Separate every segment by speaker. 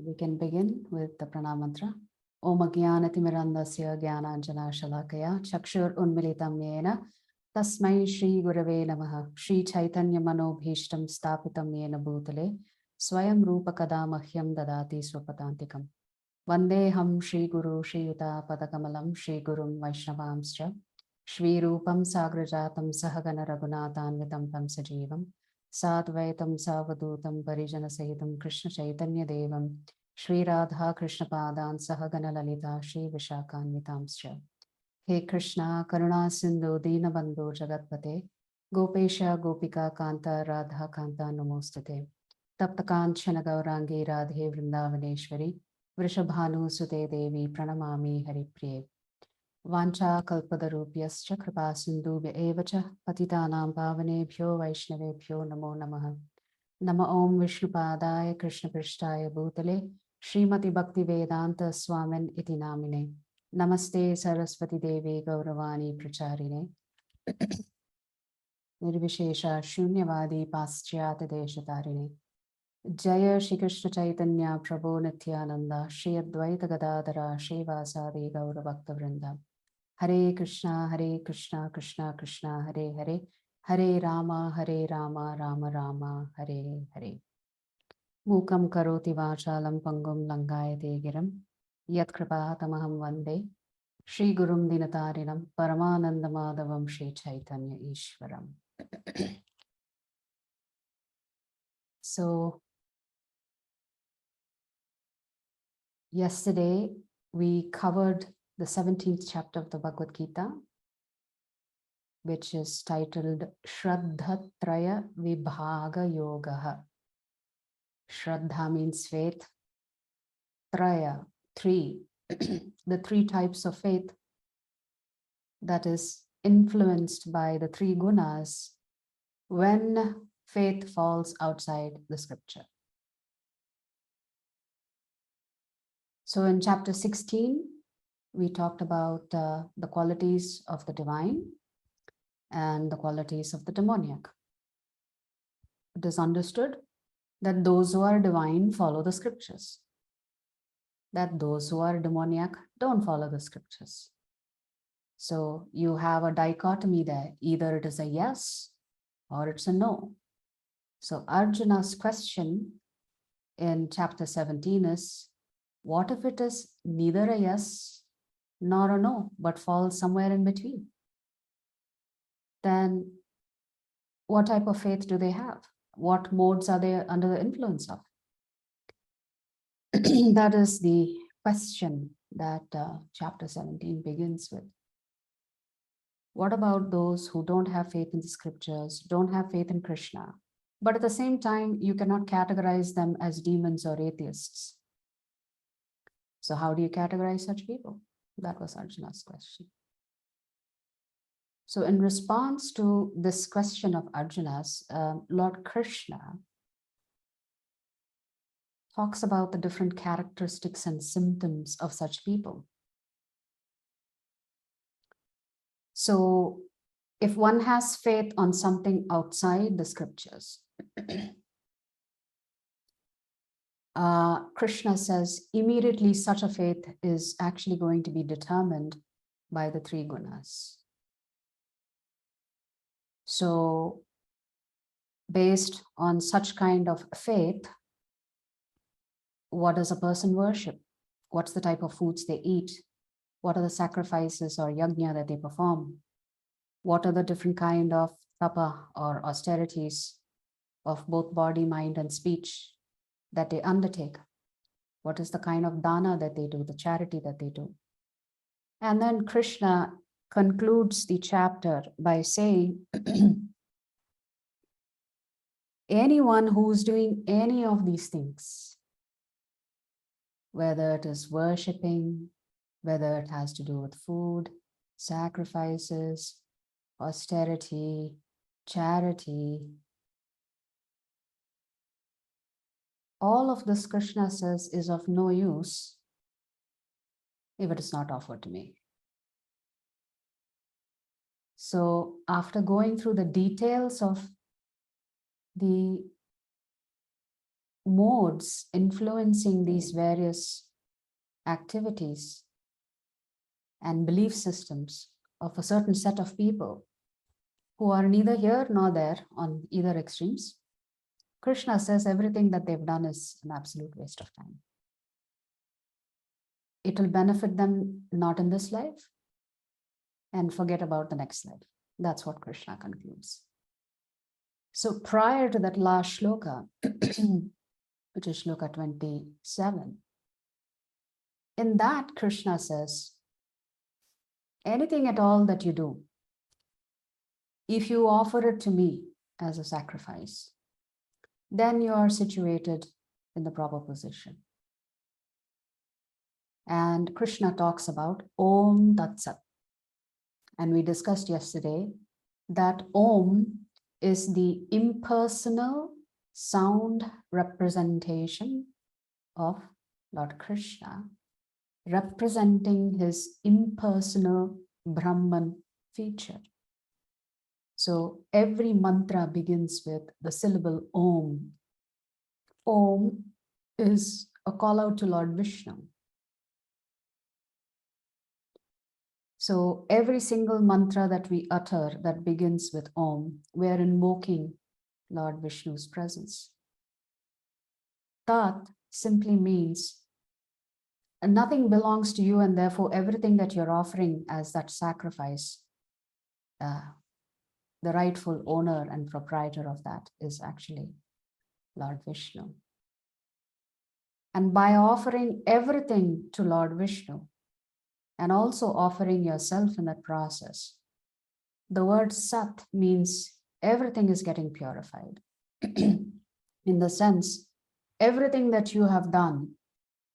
Speaker 1: We can begin with the pranam mantra. Om Ajnanatimirandasya Jnananjana Shalakaya Chakshur Unmilitam Yena Tasmai Shri Gurave Namaha Shri Chaitanya Manobhishtam Stapitam Yena Bhutale Swayam Rupa Kada Mahyam Dadati Swapatantikam Vandeham Shri Guru Shri Yuta Padakamalam Shri Gurum Vaishnavamscha Shri Rupam Sagrajatam Sahagana Raghunathanvitam Tam Sajivam Sadvaitam Savadutam Parijana Sahitam Krishna Chaitanya Devam Shri Radha Krishna Padan Sahagana Lalita Shri Vishakhanvitamscha He Krishna Karuna Sindhu Dinabandhu Jagatpate Gopesha Gopika Kanta Radha Kanta Namostate Taptakanchana Gaurangi Radhe Vrindavaneshwari Vrishabhanu Sute Devi Pranamami Haripriye Vancha Kalpadarupyascha Kripa Sindhubhya Evacha Patitanam Pavanebhyo Vaishnavebhyo Namo Namaha Nama Om Vishnupadaya Krishna Prishtaya Bhutale Srimati Bhakti Vedanta Swamin Iti Namine Namaste Saraswati Devi Gauravani Pracharine Nirvishesha Shunyavadi Paschyata Deshatarine Jaya Shri Krishna Chaitanya Prabhu Nityananda Shri Advaita Gadadara Shri Vasadi Gaura Bhakta Vrinda Hare Krishna Krishna Krishna Hare Hare Hare Rama Rama Rama Hare Hare Mukam karoti vachalam pangum langayate giram Yat kripatamaham vande Shri Gurum Dinatarinam Paramananda Madhavam Shri Chaitanya Ishwaram. So yesterday we covered the 17th chapter of the Bhagavad Gita, which is titled Shraddha Traya Vibhaga Yogaha. Shraddha means faith, Traya, three, the three types of faith that is influenced by the three gunas when faith falls outside the scripture. So in chapter 16, we talked about the qualities of the divine and the qualities of the demoniac. It is understood that those who are divine follow the scriptures, that those who are demoniac don't follow the scriptures. So you have a dichotomy there. Either it is a yes or it's a no. So Arjuna's question in chapter 17 is, what if it is neither a yes nor a no, but falls somewhere in between? Then what type of faith do they have? What modes are they under the influence of? That is the question that chapter 17 begins with. What about those who don't have faith in the scriptures, don't have faith in Krishna, but at the same time, you cannot categorize them as demons or atheists? So how do you categorize such people? That was Arjuna's question. So in response to this question of Arjuna's, Lord Krishna talks about the different characteristics and symptoms of such people. So if one has faith on something outside the scriptures, Krishna says immediately such a faith is actually going to be determined by the three gunas. So based on such kind of faith, what does a person worship? What's the type of foods they eat? What are the sacrifices or yajna that they perform? What are the different kind of tapa or austerities of both body, mind, and speech that they undertake? What is the kind of dana that they do, the charity that they do? And then Krishna concludes the chapter by saying, anyone who's doing any of these things, whether it is worshipping, whether it has to do with food, sacrifices, austerity, charity, all of this, Krishna says, is of no use if it is not offered to me. So after going through the details of the modes influencing these various activities and belief systems of a certain set of people who are neither here nor there on either extremes, Krishna says everything that they've done is an absolute waste of time. It will benefit them not in this life, and forget about the next life. That's what Krishna concludes. So prior to that last shloka, which is shloka 27, in that Krishna says, anything at all that you do, if you offer it to me as a sacrifice, then you are situated in the proper position. And Krishna talks about Om Tat Sat. And we discussed yesterday that Om is the impersonal sound representation of Lord Krishna, representing his impersonal Brahman feature. So every mantra begins with the syllable Om. Om is a call out to Lord Vishnu. So every single mantra that we utter that begins with Om, we are invoking Lord Vishnu's presence. Tat simply means nothing belongs to you, and therefore everything that you're offering as that sacrifice, the rightful owner and proprietor of that is actually Lord Vishnu. And by offering everything to Lord Vishnu, and also offering yourself in that process, the word Sat means everything is getting purified. In the sense, everything that you have done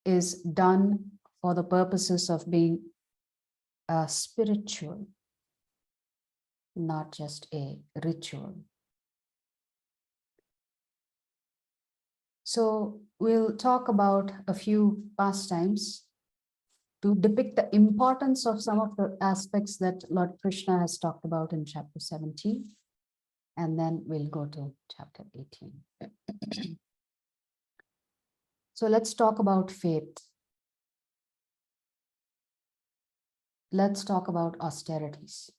Speaker 1: is done for the purposes of being spiritual, not just a ritual. So we'll talk about a few pastimes to depict the importance of some of the aspects that Lord Krishna has talked about in chapter 17. And then we'll go to chapter 18. So let's talk about faith. Let's talk about austerities.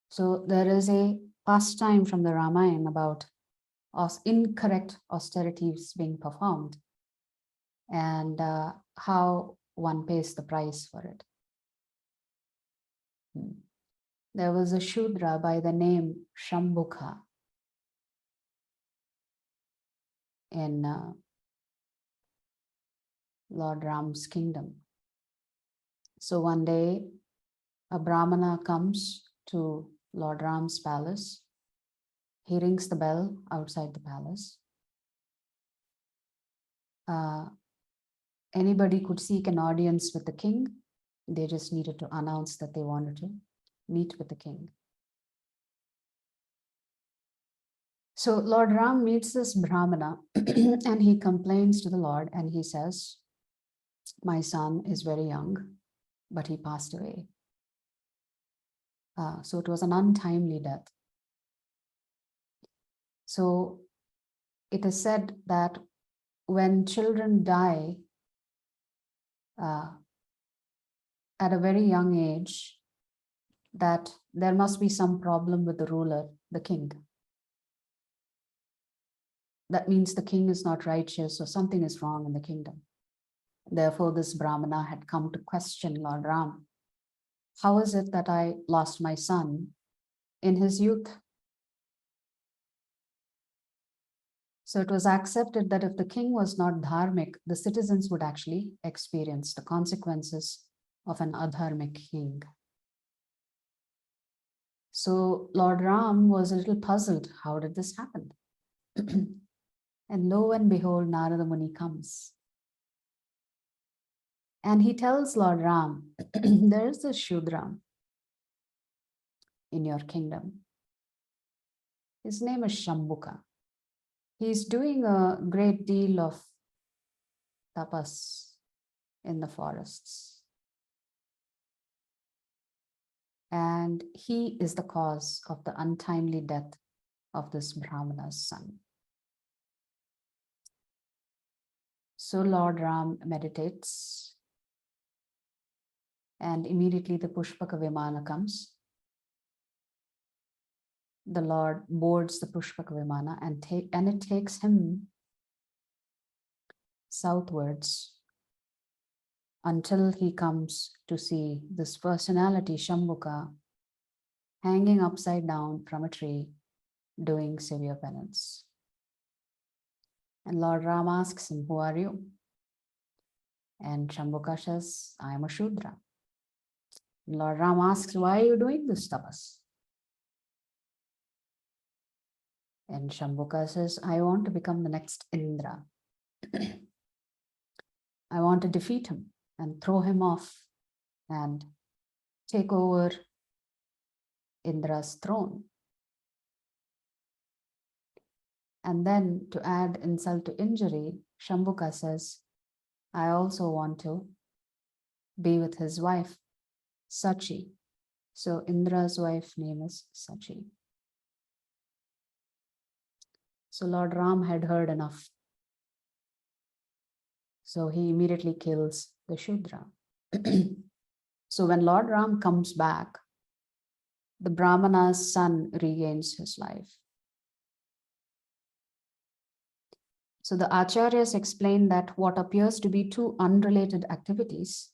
Speaker 1: So there is a pastime from the Ramayana about incorrect austerities being performed and how one pays the price for it. There was a Shudra by the name Shambhuka in Lord Ram's kingdom. So one day, a Brahmana comes to Lord Ram's palace. He rings the bell outside the palace. Anybody could seek an audience with the king. They just needed to announce that they wanted to meet with the king. So Lord Ram meets this Brahmana and he complains to the Lord and he says, my son is very young, but he passed away. So it was an untimely death. So it is said that when children die at a very young age, that there must be some problem with the ruler, the king. That means the king is not righteous or something is wrong in the kingdom. Therefore, this Brahmana had come to question Lord Ram. How is it that I lost my son in his youth? So it was accepted that if the king was not dharmic, the citizens would actually experience the consequences of an adharmic king. So Lord Ram was a little puzzled. How did this happen? And lo and behold, Narada Muni comes. And he tells Lord Ram, there is a Shudra in your kingdom. His name is Shambhuka. He's doing a great deal of tapas in the forests. And he is the cause of the untimely death of this Brahmana's son. So Lord Ram meditates, and immediately the Pushpaka Vimana comes. The Lord boards the Pushpaka Vimana and it takes him southwards until he comes to see this personality, Shambhuka, hanging upside down from a tree, doing severe penance. And Lord Ram asks him, "Who are you?" And Shambhuka says, "I am a Shudra." And Lord Ram asks, "Why are you doing this tapas?" And Shambhuka says, "I want to become the next Indra. I want to defeat him and throw him off and take over Indra's throne." And then, to add insult to injury, Shambhuka says, "I also want to be with his wife, Sachi." So Indra's wife's name is Sachi. So Lord Ram had heard enough. So he immediately kills the Shudra. So when Lord Ram comes back, the Brahmana's son regains his life. So the Acharyas explain that what appears to be two unrelated activities,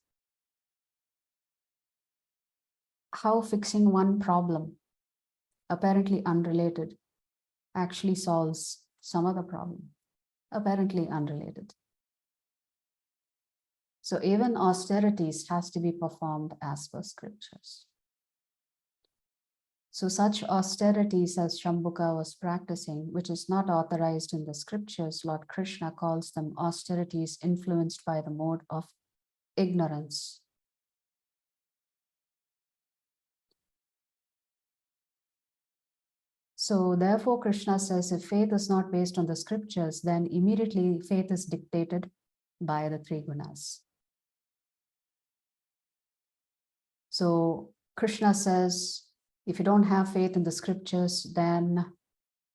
Speaker 1: how fixing one problem, apparently unrelated, actually solves some other problem, apparently unrelated. So even austerities has to be performed as per scriptures. So such austerities as Shambhuka was practicing, which is not authorized in the scriptures, Lord Krishna calls them austerities influenced by the mode of ignorance. So therefore, Krishna says, if faith is not based on the scriptures, then immediately faith is dictated by the three gunas. So Krishna says, if you don't have faith in the scriptures, then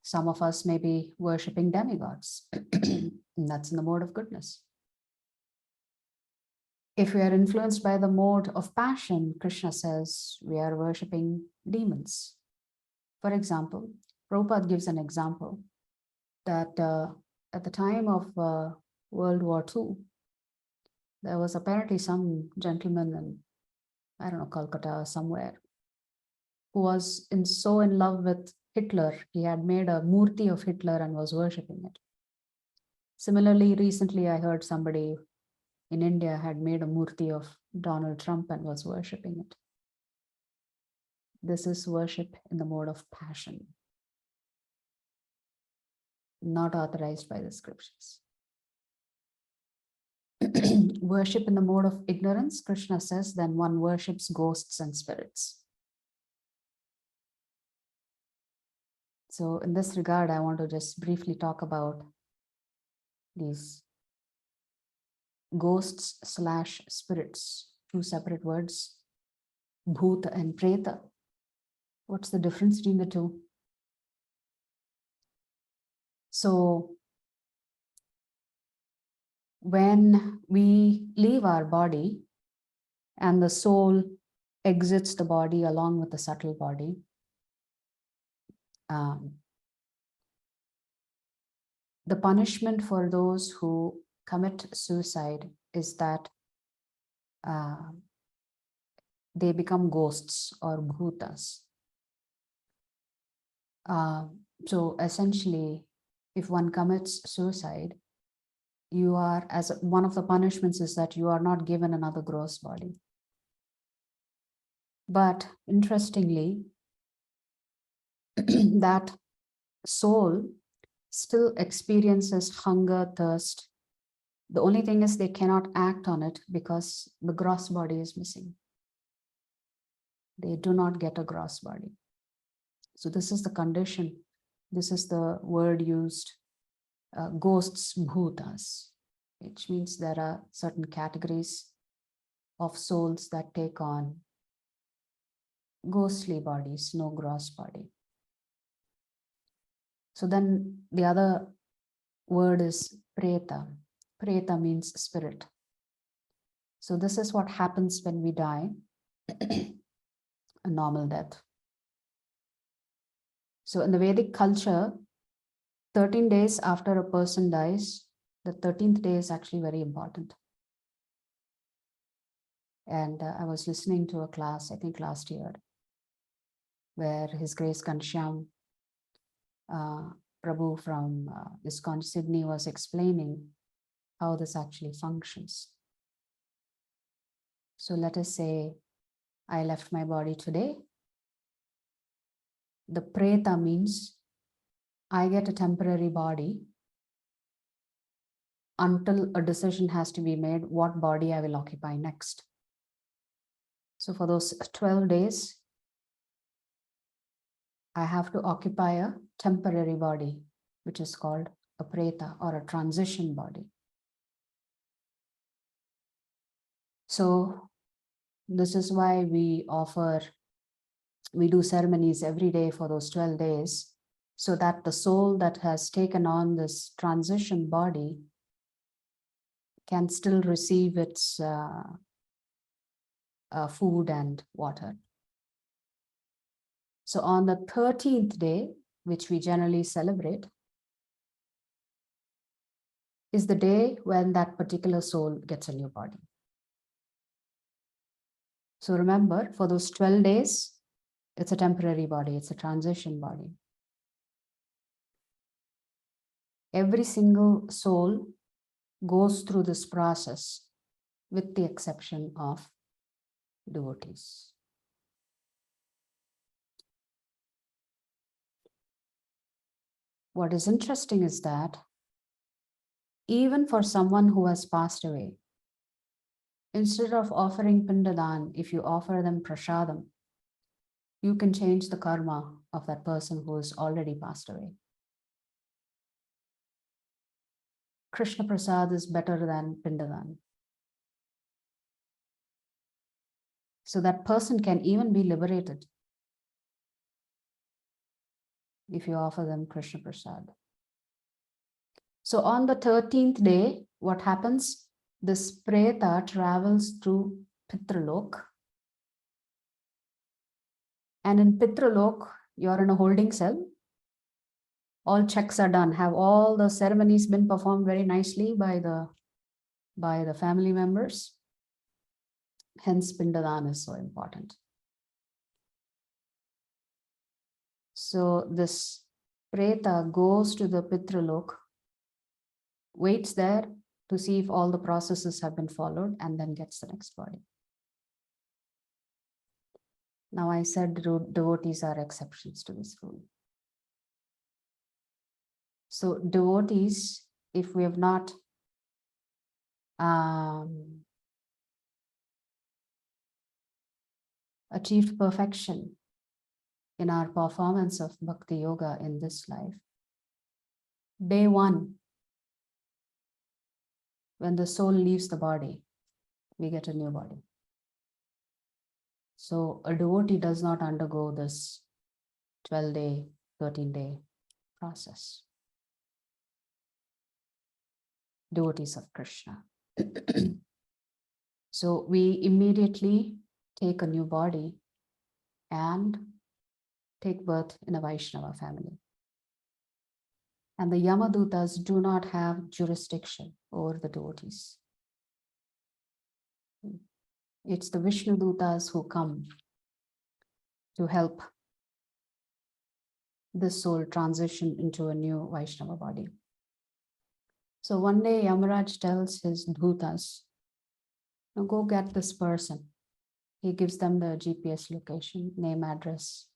Speaker 1: some of us may be worshipping demigods. And that's in the mode of goodness. If we are influenced by the mode of passion, Krishna says we are worshipping demons. For example, Prabhupada gives an example that at the time of World War II, there was apparently some gentleman in, I don't know, Calcutta or somewhere, who was so in love with Hitler, he had made a murti of Hitler and was worshipping it. Similarly, recently I heard somebody in India had made a murti of Donald Trump and was worshipping it. This is worship in the mode of passion, not authorized by the scriptures. Worship in the mode of ignorance, Krishna says, then one worships ghosts and spirits. So in this regard, I want to just briefly talk about these ghosts / spirits, two separate words, bhuta and preta. What's the difference between the two? So when we leave our body and the soul exits the body along with the subtle body, the punishment for those who commit suicide is that they become ghosts or bhutas. So essentially, if one commits suicide, you are, as one of the punishments is that you are not given another gross body. But interestingly, that soul still experiences hunger, thirst. The only thing is they cannot act on it because the gross body is missing. They do not get a gross body. So this is the condition. This is the word used, ghosts, bhutas, which means there are certain categories of souls that take on ghostly bodies, no gross body. So then the other word is preta. Preta means spirit. So this is what happens when we die, a normal death. So in the Vedic culture, 13 days after a person dies, the 13th day is actually very important. And I was listening to a class, I think last year, where His Grace Kansham Prabhu from ISKCON Sydney was explaining how this actually functions. So let us say I left my body today. The preta means I get a temporary body until a decision has to be made what body I will occupy next. So for those 12 days, I have to occupy a temporary body, which is called a preta or a transition body. So this is why we do ceremonies every day for those 12 days, so that the soul that has taken on this transition body can still receive its food and water. So on the 13th day, which we generally celebrate, is the day when that particular soul gets a new body. So remember, for those 12 days, it's a temporary body, it's a transition body. Every single soul goes through this process with the exception of devotees. What is interesting is that even for someone who has passed away, instead of offering pindadan, if you offer them prasadam, you can change the karma of that person who has already passed away. Krishna Prasad is better than pindadan. So that person can even be liberated if you offer them Krishna Prasad. So on the 13th day, what happens? This preta travels through Pitralok. And in Pitralok, you're in a holding cell. All checks are done. Have all the ceremonies been performed very nicely by the family members? Hence, Pindadan is so important. So this preta goes to the Pitralok, waits there to see if all the processes have been followed, and then gets the next body. Now I said devotees are exceptions to this rule. So devotees, if we have not achieved perfection in our performance of Bhakti Yoga in this life, day one, when the soul leaves the body, we get a new body. So a devotee does not undergo this 12-day, 13-day process. Devotees of Krishna. So we immediately take a new body and take birth in a Vaishnava family. And the Yamadutas do not have jurisdiction over the devotees. It's the Vishnu Dutas who come to help this soul transition into a new Vaishnava body. So one day Yamaraj tells his Dutas, now go get this person. He gives them the GPS location, name, address,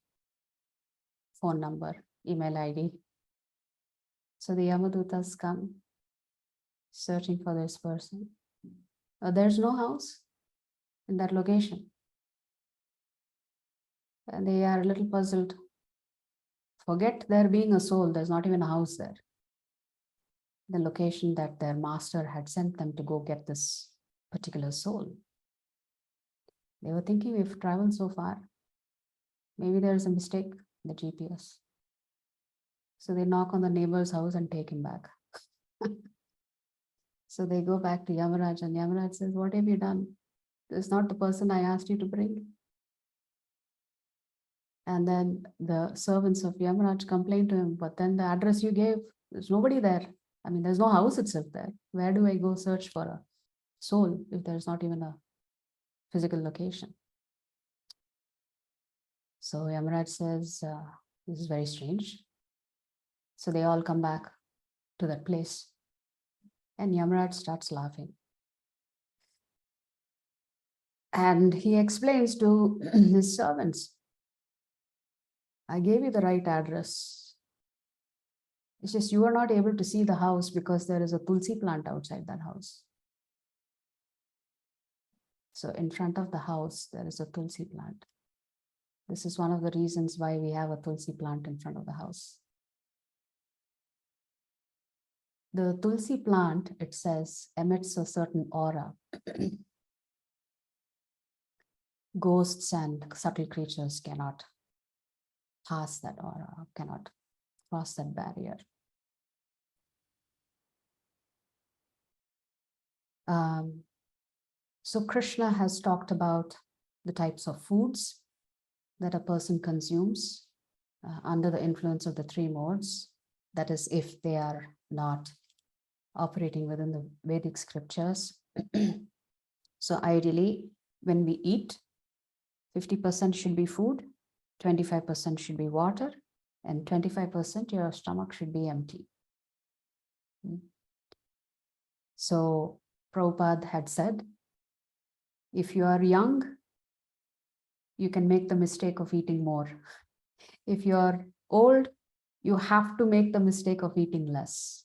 Speaker 1: phone number, email ID. So the Yamadutas come searching for this person. There's no house in that location. And they are a little puzzled. Forget there being a soul, there's not even a house there. The location that their master had sent them to go get this particular soul. They were thinking, we've traveled so far. Maybe there's a mistake in the GPS. So they knock on the neighbor's house and take him back. So they go back to Yamaraj, and Yamaraj says, what have you done? This is not the person I asked you to bring. And then the servants of Yamaraj complain to him, but then the address you gave, there's nobody there. I mean, there's no house itself there. Where do I go search for a soul if there's not even a physical location? So Yamaraj says, this is very strange. So they all come back to that place. And Yamaraj starts laughing. And he explains to his servants, I gave you the right address. It's just you are not able to see the house because there is a tulsi plant outside that house. So in front of the house, there is a tulsi plant. This is one of the reasons why we have a tulsi plant in front of the house. The tulsi plant, it says, emits a certain aura. Ghosts and subtle creatures cannot pass that aura, cannot cross that barrier. So Krishna has talked about the types of foods that a person consumes under the influence of the three modes. That is, if they are not operating within the Vedic scriptures. So ideally, when we eat, 50% should be food, 25% should be water, and 25% your stomach should be empty. So Prabhupada had said, if you are young, you can make the mistake of eating more. If you are old, you have to make the mistake of eating less.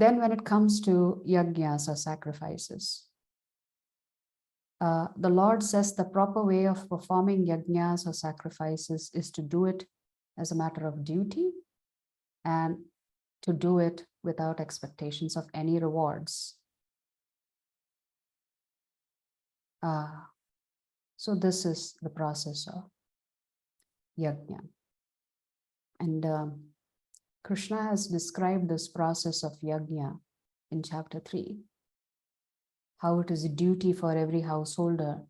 Speaker 1: Then when it comes to yajnas or sacrifices, the Lord says the proper way of performing yajnas or sacrifices is to do it as a matter of duty and to do it without expectations of any rewards. So this is the process of yajna. And Krishna has described this process of yajna in chapter 3, how it is a duty for every householder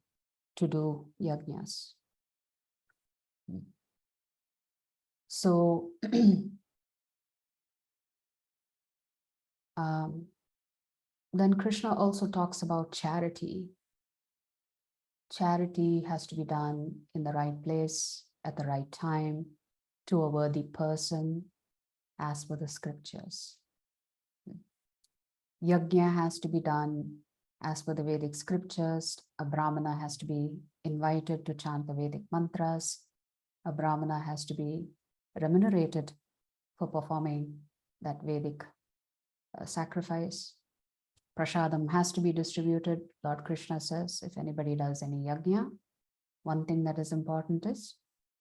Speaker 1: to do yajnas. So then Krishna also talks about charity. Charity has to be done in the right place, at the right time, to a worthy person, as per the scriptures. Yajna has to be done as per the Vedic scriptures. A Brahmana has to be invited to chant the Vedic mantras. A Brahmana has to be remunerated for performing that Vedic sacrifice. Prasadam has to be distributed. Lord Krishna says, if anybody does any yajna, one thing that is important is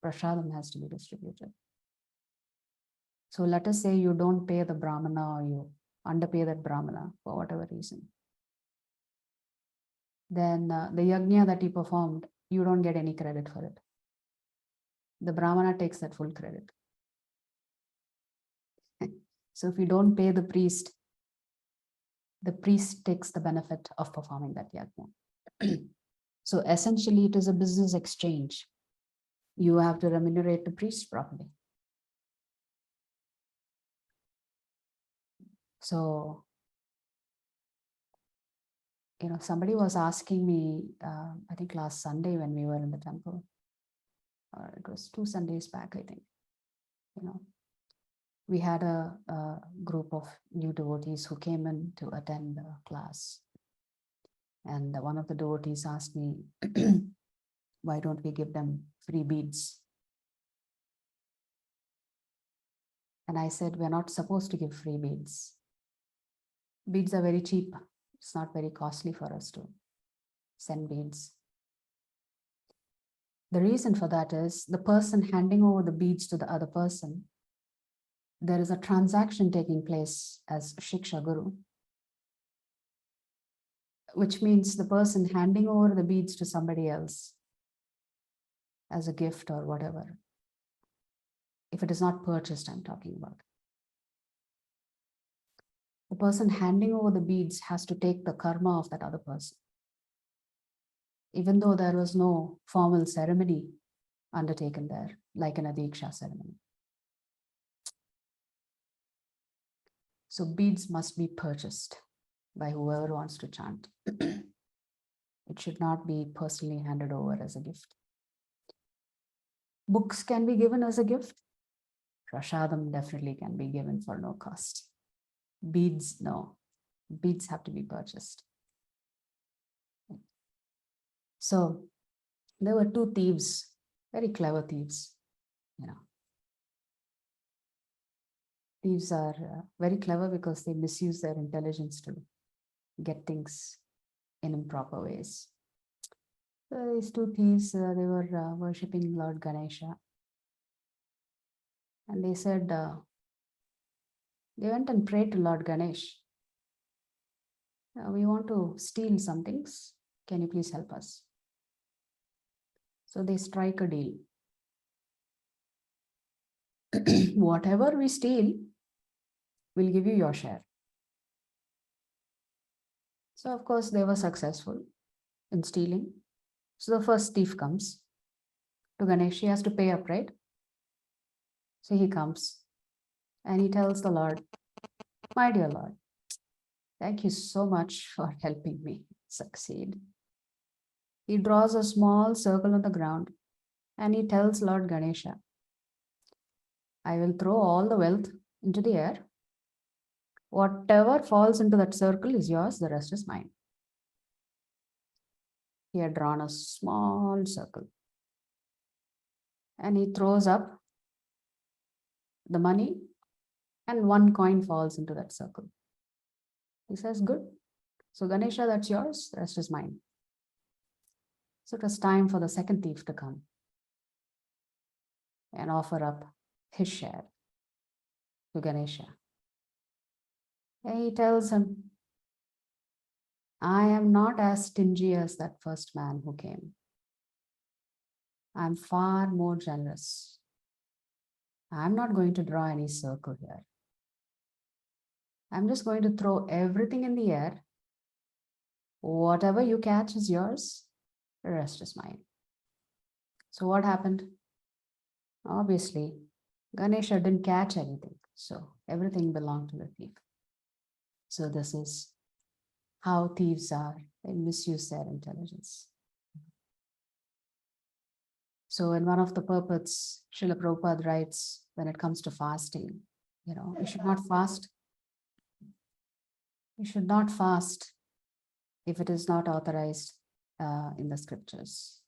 Speaker 1: prasadam has to be distributed. So let us say you don't pay the Brahmana or you underpay that Brahmana for whatever reason. Then the yajna that he performed, you don't get any credit for it. The Brahmana takes that full credit. So if you don't pay the priest takes the benefit of performing that yajna. So essentially, it is a business exchange. You have to remunerate the priest properly. So, somebody was asking me, I think last Sunday when we were in the temple, or it was 2 Sundays back, I think, we had a group of new devotees who came in to attend the class. And one of the devotees asked me, why don't we give them free beads? And I said, we're not supposed to give free beads. Beads are very cheap. It's not very costly for us to send beads. The reason for that is the person handing over the beads to the other person, there is a transaction taking place as Shiksha Guru, which means the person handing over the beads to somebody else as a gift or whatever. If it is not purchased, I'm talking about. The person handing over the beads has to take the karma of that other person. Even though there was no formal ceremony undertaken there, like in a Diksha ceremony. So beads must be purchased by whoever wants to chant. It should not be personally handed over as a gift. Books can be given as a gift. Prashadam definitely can be given for no cost. Beads, no. Beads have to be purchased. So there were two thieves, very clever thieves. Thieves are very clever because they misuse their intelligence to get things in improper ways. So these two thieves, they were worshipping Lord Ganesha. And they said, they went and prayed to Lord Ganesh. We want to steal some things. Can you please help us? So they strike a deal. Whatever we steal, we'll give you your share. So of course they were successful in stealing. So the first thief comes to Ganesh. He has to pay up, right? So he comes and he tells the Lord, my dear Lord, thank you so much for helping me succeed. He draws a small circle on the ground and he tells Lord Ganesha, I will throw all the wealth into the air. Whatever falls into that circle is yours, the rest is mine. He had drawn a small circle and he throws up the money and one coin falls into that circle. He says, good. So Ganesha, that's yours, the rest is mine. So it was time for the second thief to come and offer up his share to Ganesha. And he tells him, I am not as stingy as that first man who came. I'm far more generous. I'm not going to draw any circle here. I'm just going to throw everything in the air. Whatever you catch is yours, the rest is mine. So what happened? Obviously, Ganesha didn't catch anything. So everything belonged to the thief. So this is how thieves are. They misuse their intelligence. So in one of the purports, Srila Prabhupada writes, when it comes to fasting, you should not fast. You should not fast if it is not authorized in the scriptures.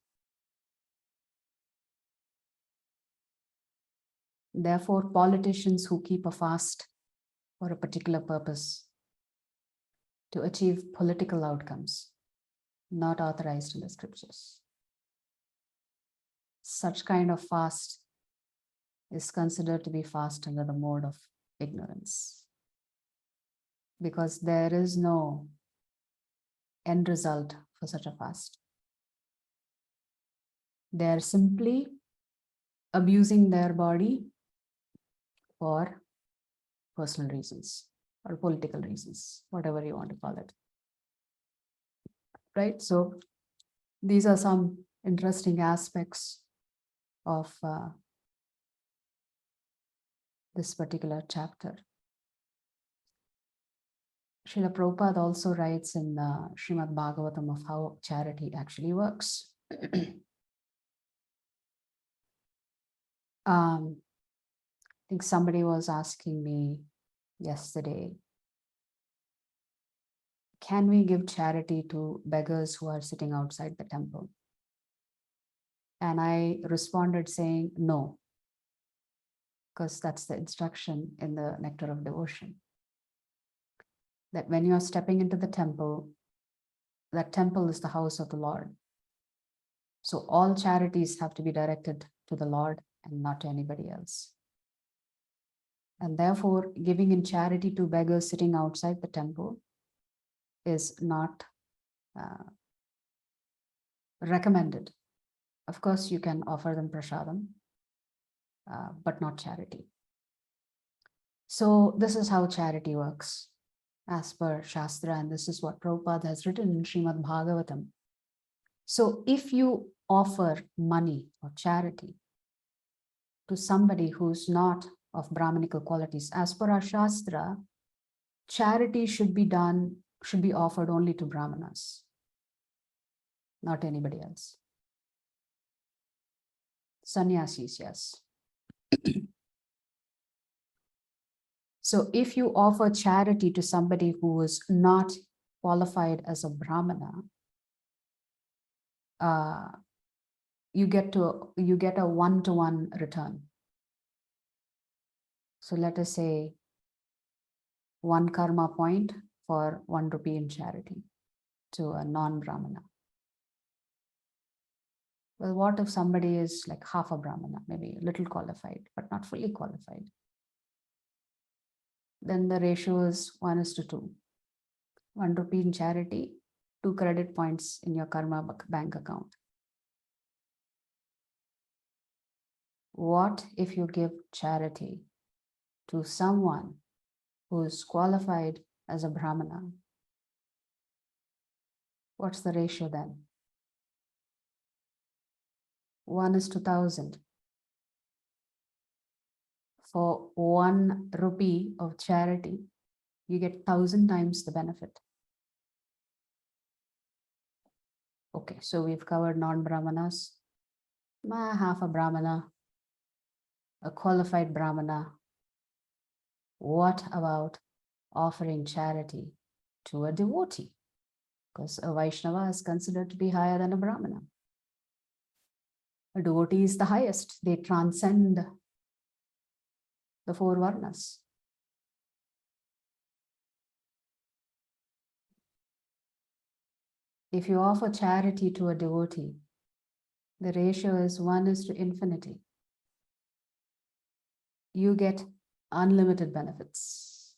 Speaker 1: Therefore, politicians who keep a fast for a particular purpose to achieve political outcomes, not authorized in the scriptures. Such kind of fast is considered to be fast under the mode of ignorance, because there is no end result for such a fast. They are simply abusing their body for personal reasons or political reasons, whatever you want to call it. Right? So these are some interesting aspects of this particular chapter. Srila Prabhupada also writes in Srimad Bhagavatam of how charity actually works. I think somebody was asking me yesterday, can we give charity to beggars who are sitting outside the temple? And I responded saying no, because that's the instruction in the Nectar of Devotion. That when you are stepping into the temple, that temple is the house of the Lord. So all charities have to be directed to the Lord and not to anybody else. And therefore, giving in charity to beggars sitting outside the temple is not recommended. Of course, you can offer them prasadam, but not charity. So this is how charity works as per Shastra, and this is what Prabhupada has written in Srimad Bhagavatam. So if you offer money or charity to somebody who's not of Brahmanical qualities, as per our Shastra, charity should be offered only to Brahmanas, not anybody else. Sannyasis, yes. So if you offer charity to somebody who is not qualified as a Brahmana, you get a one-to-one return. So let us say 1 karma point for 1 rupee in charity to a non-Brahmana. Well, what if somebody is like half a Brahmana, maybe a little qualified, but not fully qualified? Then the ratio is 1:2. 1 rupee in charity, 2 credit points in your karma bank account. What if you give charity to someone who is qualified as a Brahmana? What's the ratio then? 1:1,000. For 1 rupee of charity, you get 1,000 times the benefit. Okay, so we've covered non-Brahmanas, half a Brahmana, a qualified Brahmana. What about offering charity to a devotee? Because a Vaishnava is considered to be higher than a Brahmana. A devotee is the highest. They transcend the 4 varnas. If you offer charity to a devotee, the ratio is 1:infinity. You get unlimited benefits.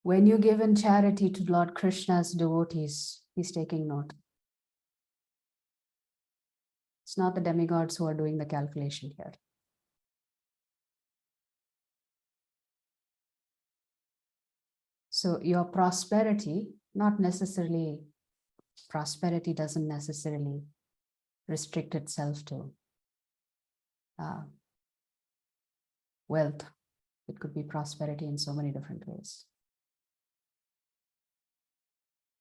Speaker 1: When you give in charity to Lord Krishna's devotees, he's taking note. It's not the demigods who are doing the calculation here. So your prosperity, prosperity doesn't necessarily restrict itself to wealth. It could be prosperity in so many different ways.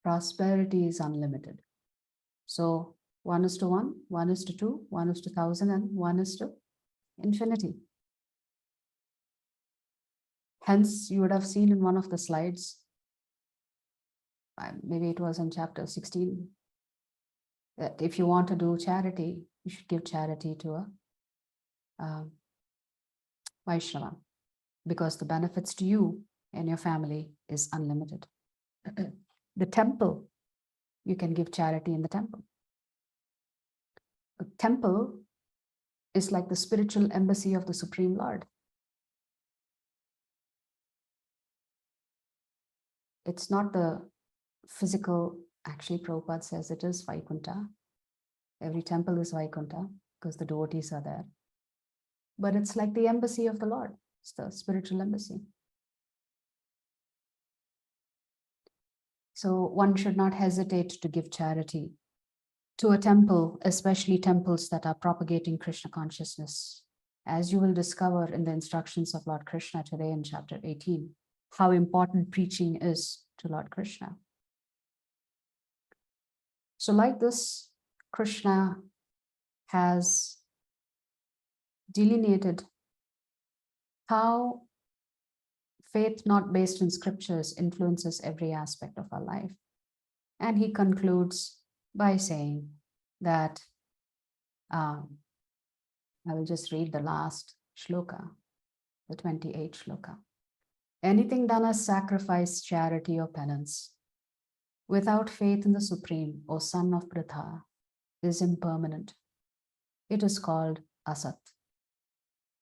Speaker 1: Prosperity is unlimited. So 1:1, 1:2, 1:1,000, and 1:infinity. Hence, you would have seen in one of the slides, maybe it was in chapter 16, that if you want to do charity, you should give charity to a Vaishnava, because the benefits to you and your family is unlimited. The temple, you can give charity in the temple. The temple is like the spiritual embassy of the Supreme Lord. It's not the physical, actually Prabhupada says it is Vaikuntha. Every temple is Vaikuntha because the devotees are there. But it's like the embassy of the Lord. It's the spiritual embassy. So one should not hesitate to give charity to a temple, especially temples that are propagating Krishna consciousness. As you will discover in the instructions of Lord Krishna today in chapter 18, how important preaching is to Lord Krishna. So like this, Krishna has delineated how faith not based in scriptures influences every aspect of our life. And he concludes by saying that, I will just read the last shloka, the 28th shloka. Anything done as sacrifice, charity, or penance, without faith in the Supreme, O son of Pritha, is impermanent. It is called asat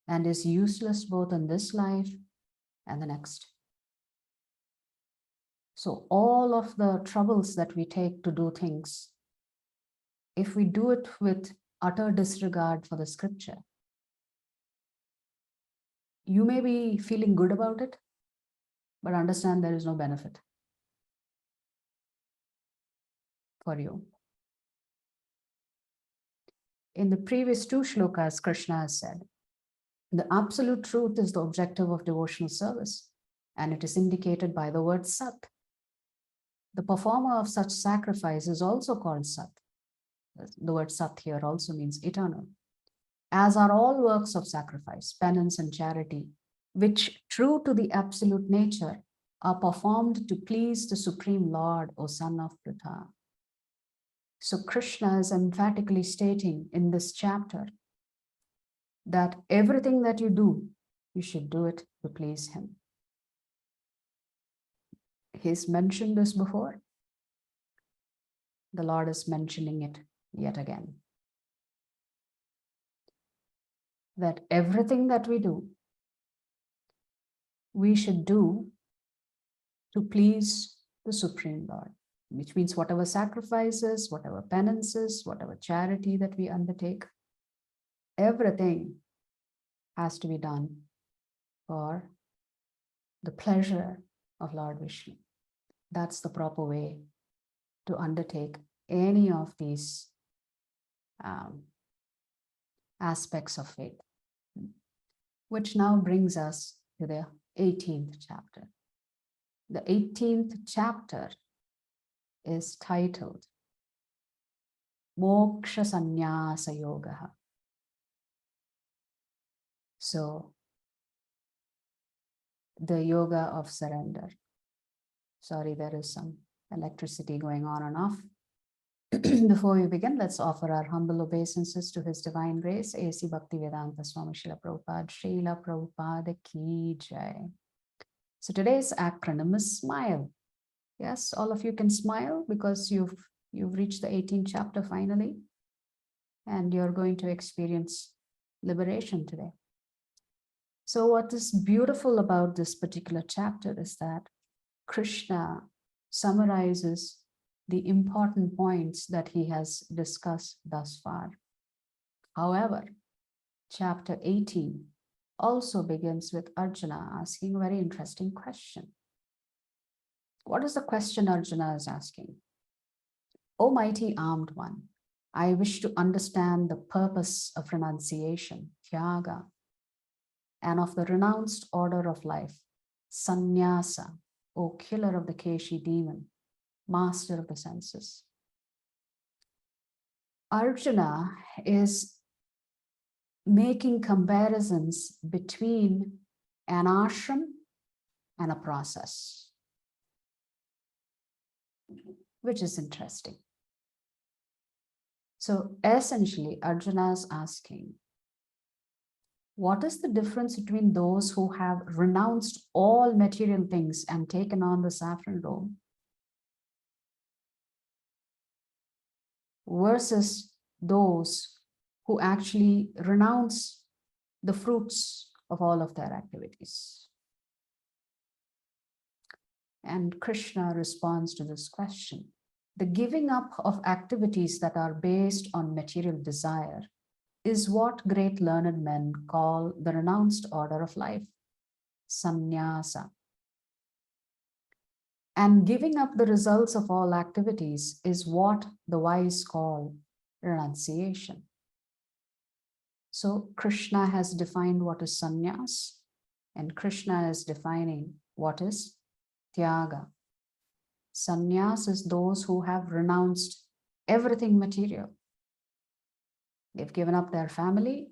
Speaker 1: and is useless both in this life and the next. So all of the troubles that we take to do things, if we do it with utter disregard for the scripture. You may be feeling good about it, but understand there is no benefit for you. In the previous two shlokas, Krishna has said, the absolute truth is the objective of devotional service, and it is indicated by the word Sat. The performer of such sacrifice is also called Sat. The word Sat here also means eternal. As are all works of sacrifice, penance and charity, which, true to the absolute nature, are performed to please the Supreme Lord, O son of Pritha. So Krishna is emphatically stating in this chapter that everything that you do, you should do it to please him. He's mentioned this before. The Lord is mentioning it yet again. That everything that we do, we should do to please the Supreme Lord, which means whatever sacrifices, whatever penances, whatever charity that we undertake, everything has to be done for the pleasure of Lord Vishnu. That's the proper way to undertake any of these aspects of faith, which now brings us to the 18th chapter. The 18th chapter is titled Moksha Sannyasa Yoga. So, the yoga of surrender. Sorry, there is some electricity going on and off. Before we begin, let's offer our humble obeisances to His Divine Grace, A.C. Bhaktivedanta Swami Srila Prabhupada, Srila Prabhupada Ki Jai. So today's acronym is SMILE. Yes, all of you can smile because you've reached the 18th chapter finally, and you're going to experience liberation today. So what is beautiful about this particular chapter is that Krishna summarizes the important points that he has discussed thus far. However, chapter 18 also begins with Arjuna asking a very interesting question. What is the question Arjuna is asking? O mighty armed one, I wish to understand the purpose of renunciation, tyaga, and of the renounced order of life, sannyasa, O killer of the Keshi demon, master of the senses. Arjuna is making comparisons between an ashram and a process, which is interesting. So essentially, Arjuna is asking, what is the difference between those who have renounced all material things and taken on the saffron robe versus those who actually renounce the fruits of all of their activities? And Krishna responds to this question. The giving up of activities that are based on material desire is what great learned men call the renounced order of life, sannyasa. And giving up the results of all activities is what the wise call renunciation. So Krishna has defined what is sannyas, and Krishna is defining what is tyaga. Sannyas is those who have renounced everything material. They've given up their family,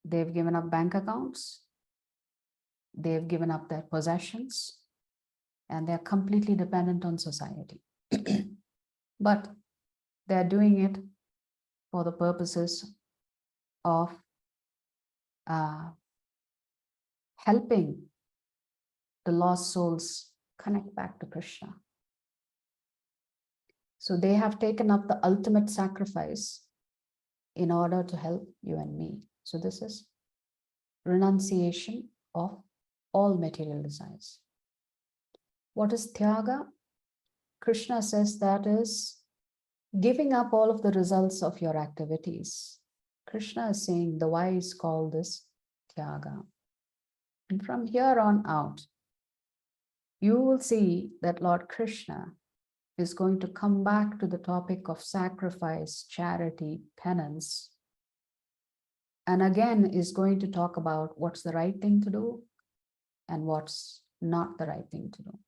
Speaker 1: they've given up bank accounts, they've given up their possessions, and they're completely dependent on society. But they're doing it for the purposes of helping the lost souls connect back to Krishna. So they have taken up the ultimate sacrifice in order to help you and me. So this is renunciation of all material desires. What is tyaga? Krishna says that is giving up all of the results of your activities. Krishna is saying the wise call this tyaga. And from here on out, you will see that Lord Krishna is going to come back to the topic of sacrifice, charity, penance, and again is going to talk about what's the right thing to do and what's not the right thing to do.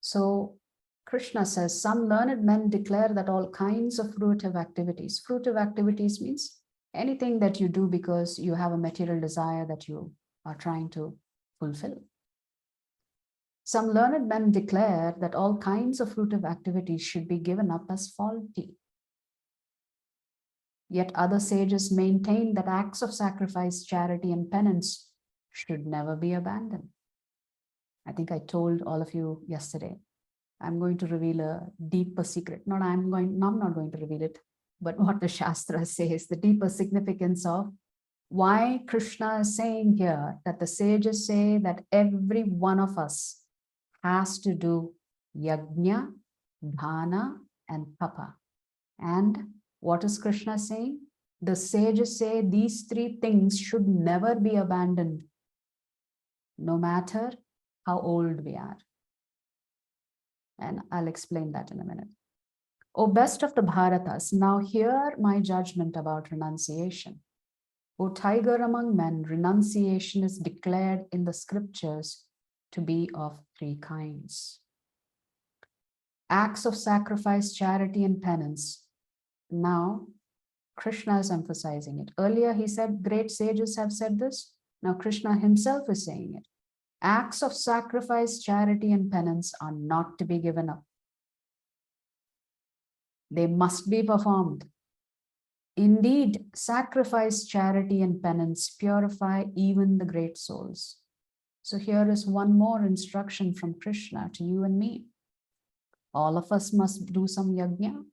Speaker 1: So Krishna says, some learned men declare that all kinds of fruitive activities means anything that you do because you have a material desire that you are trying to fulfill. Some learned men declare that all kinds of fruitive activities should be given up as faulty. Yet other sages maintain that acts of sacrifice, charity, and penance should never be abandoned. I think I told all of you yesterday, I'm going to reveal a deeper secret. I'm not going to reveal it, but what the Shastra says, the deeper significance of why Krishna is saying here that the sages say that every one of us has to do yajna, dhana, and tapa. And what is Krishna saying? The sages say these three things should never be abandoned, no matter how old we are. And I'll explain that in a minute. O best of the Bharatas, now hear my judgment about renunciation. O tiger among men, renunciation is declared in the scriptures to be of three kinds. Acts of sacrifice, charity, and penance. Now, Krishna is emphasizing it. Earlier, he said great sages have said this. Now, Krishna himself is saying it. Acts of sacrifice, charity, and penance are not to be given up. They must be performed. Indeed, sacrifice, charity, and penance purify even the great souls. So here is one more instruction from Krishna to you and me. All of us must do some yajna.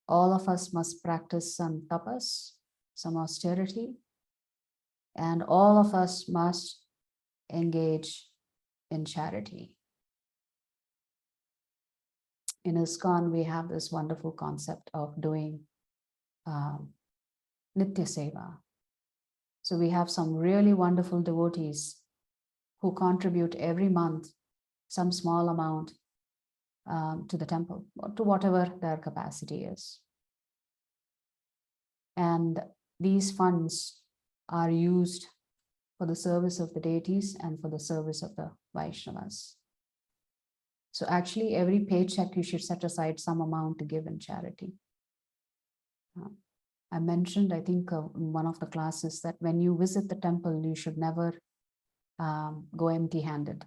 Speaker 1: All of us must practice some tapas, some austerity. And all of us must engage in charity. In ISKCON, we have this wonderful concept of doing Nitya Seva. So we have some really wonderful devotees who contribute every month some small amount to the temple, or to whatever their capacity is. And these funds are used for the service of the deities and for the service of the Vaishnavas. So actually, every paycheck, you should set aside some amount to give in charity. I mentioned, I think, in one of the classes that when you visit the temple, you should never go empty-handed.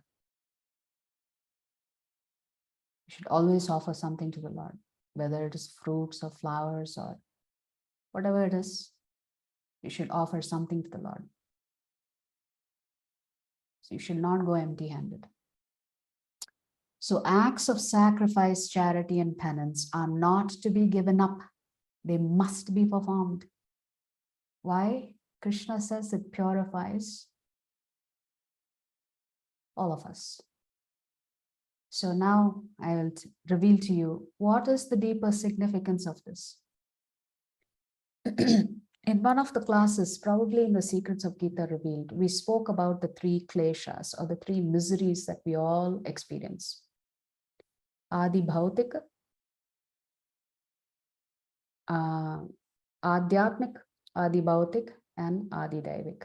Speaker 1: You should always offer something to the Lord, whether it is fruits or flowers or whatever it is, you should offer something to the Lord. So you should not go empty-handed. So acts of sacrifice, charity, and penance are not to be given up. They must be performed. Why? Krishna says it purifies all of us. So now I will reveal to you what is the deeper significance of this. In one of the classes, probably in the Secrets of Gita Revealed, we spoke about the three kleshas, or the three miseries that we all experience. Adi Bhautik, Adhyatmik, Adi Bhautik, and Adi Daivik.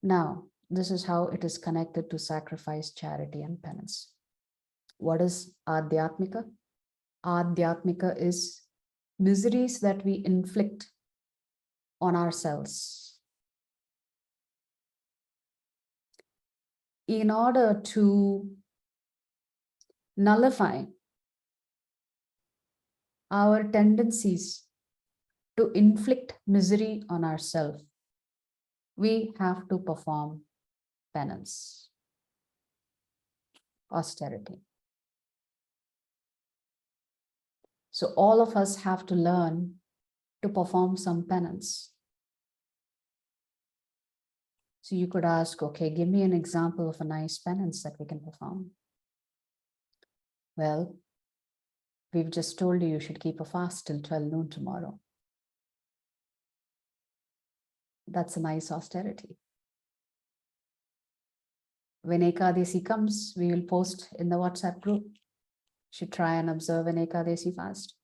Speaker 1: Now, this is how it is connected to sacrifice, charity, and penance. What is Adhyatmika? Adhyatmika is miseries that we inflict on ourselves in order to nullify our tendencies to inflict misery on ourselves. We have to perform penance, austerity. So all of us have to learn to perform some penance. So you could ask, okay, give me an example of a nice penance that we can perform. Well, we've just told you should keep a fast till 12 noon tomorrow. That's a nice austerity. When Ekadasi comes, we will post in the WhatsApp group. Should try and observe an Ekadasi fast.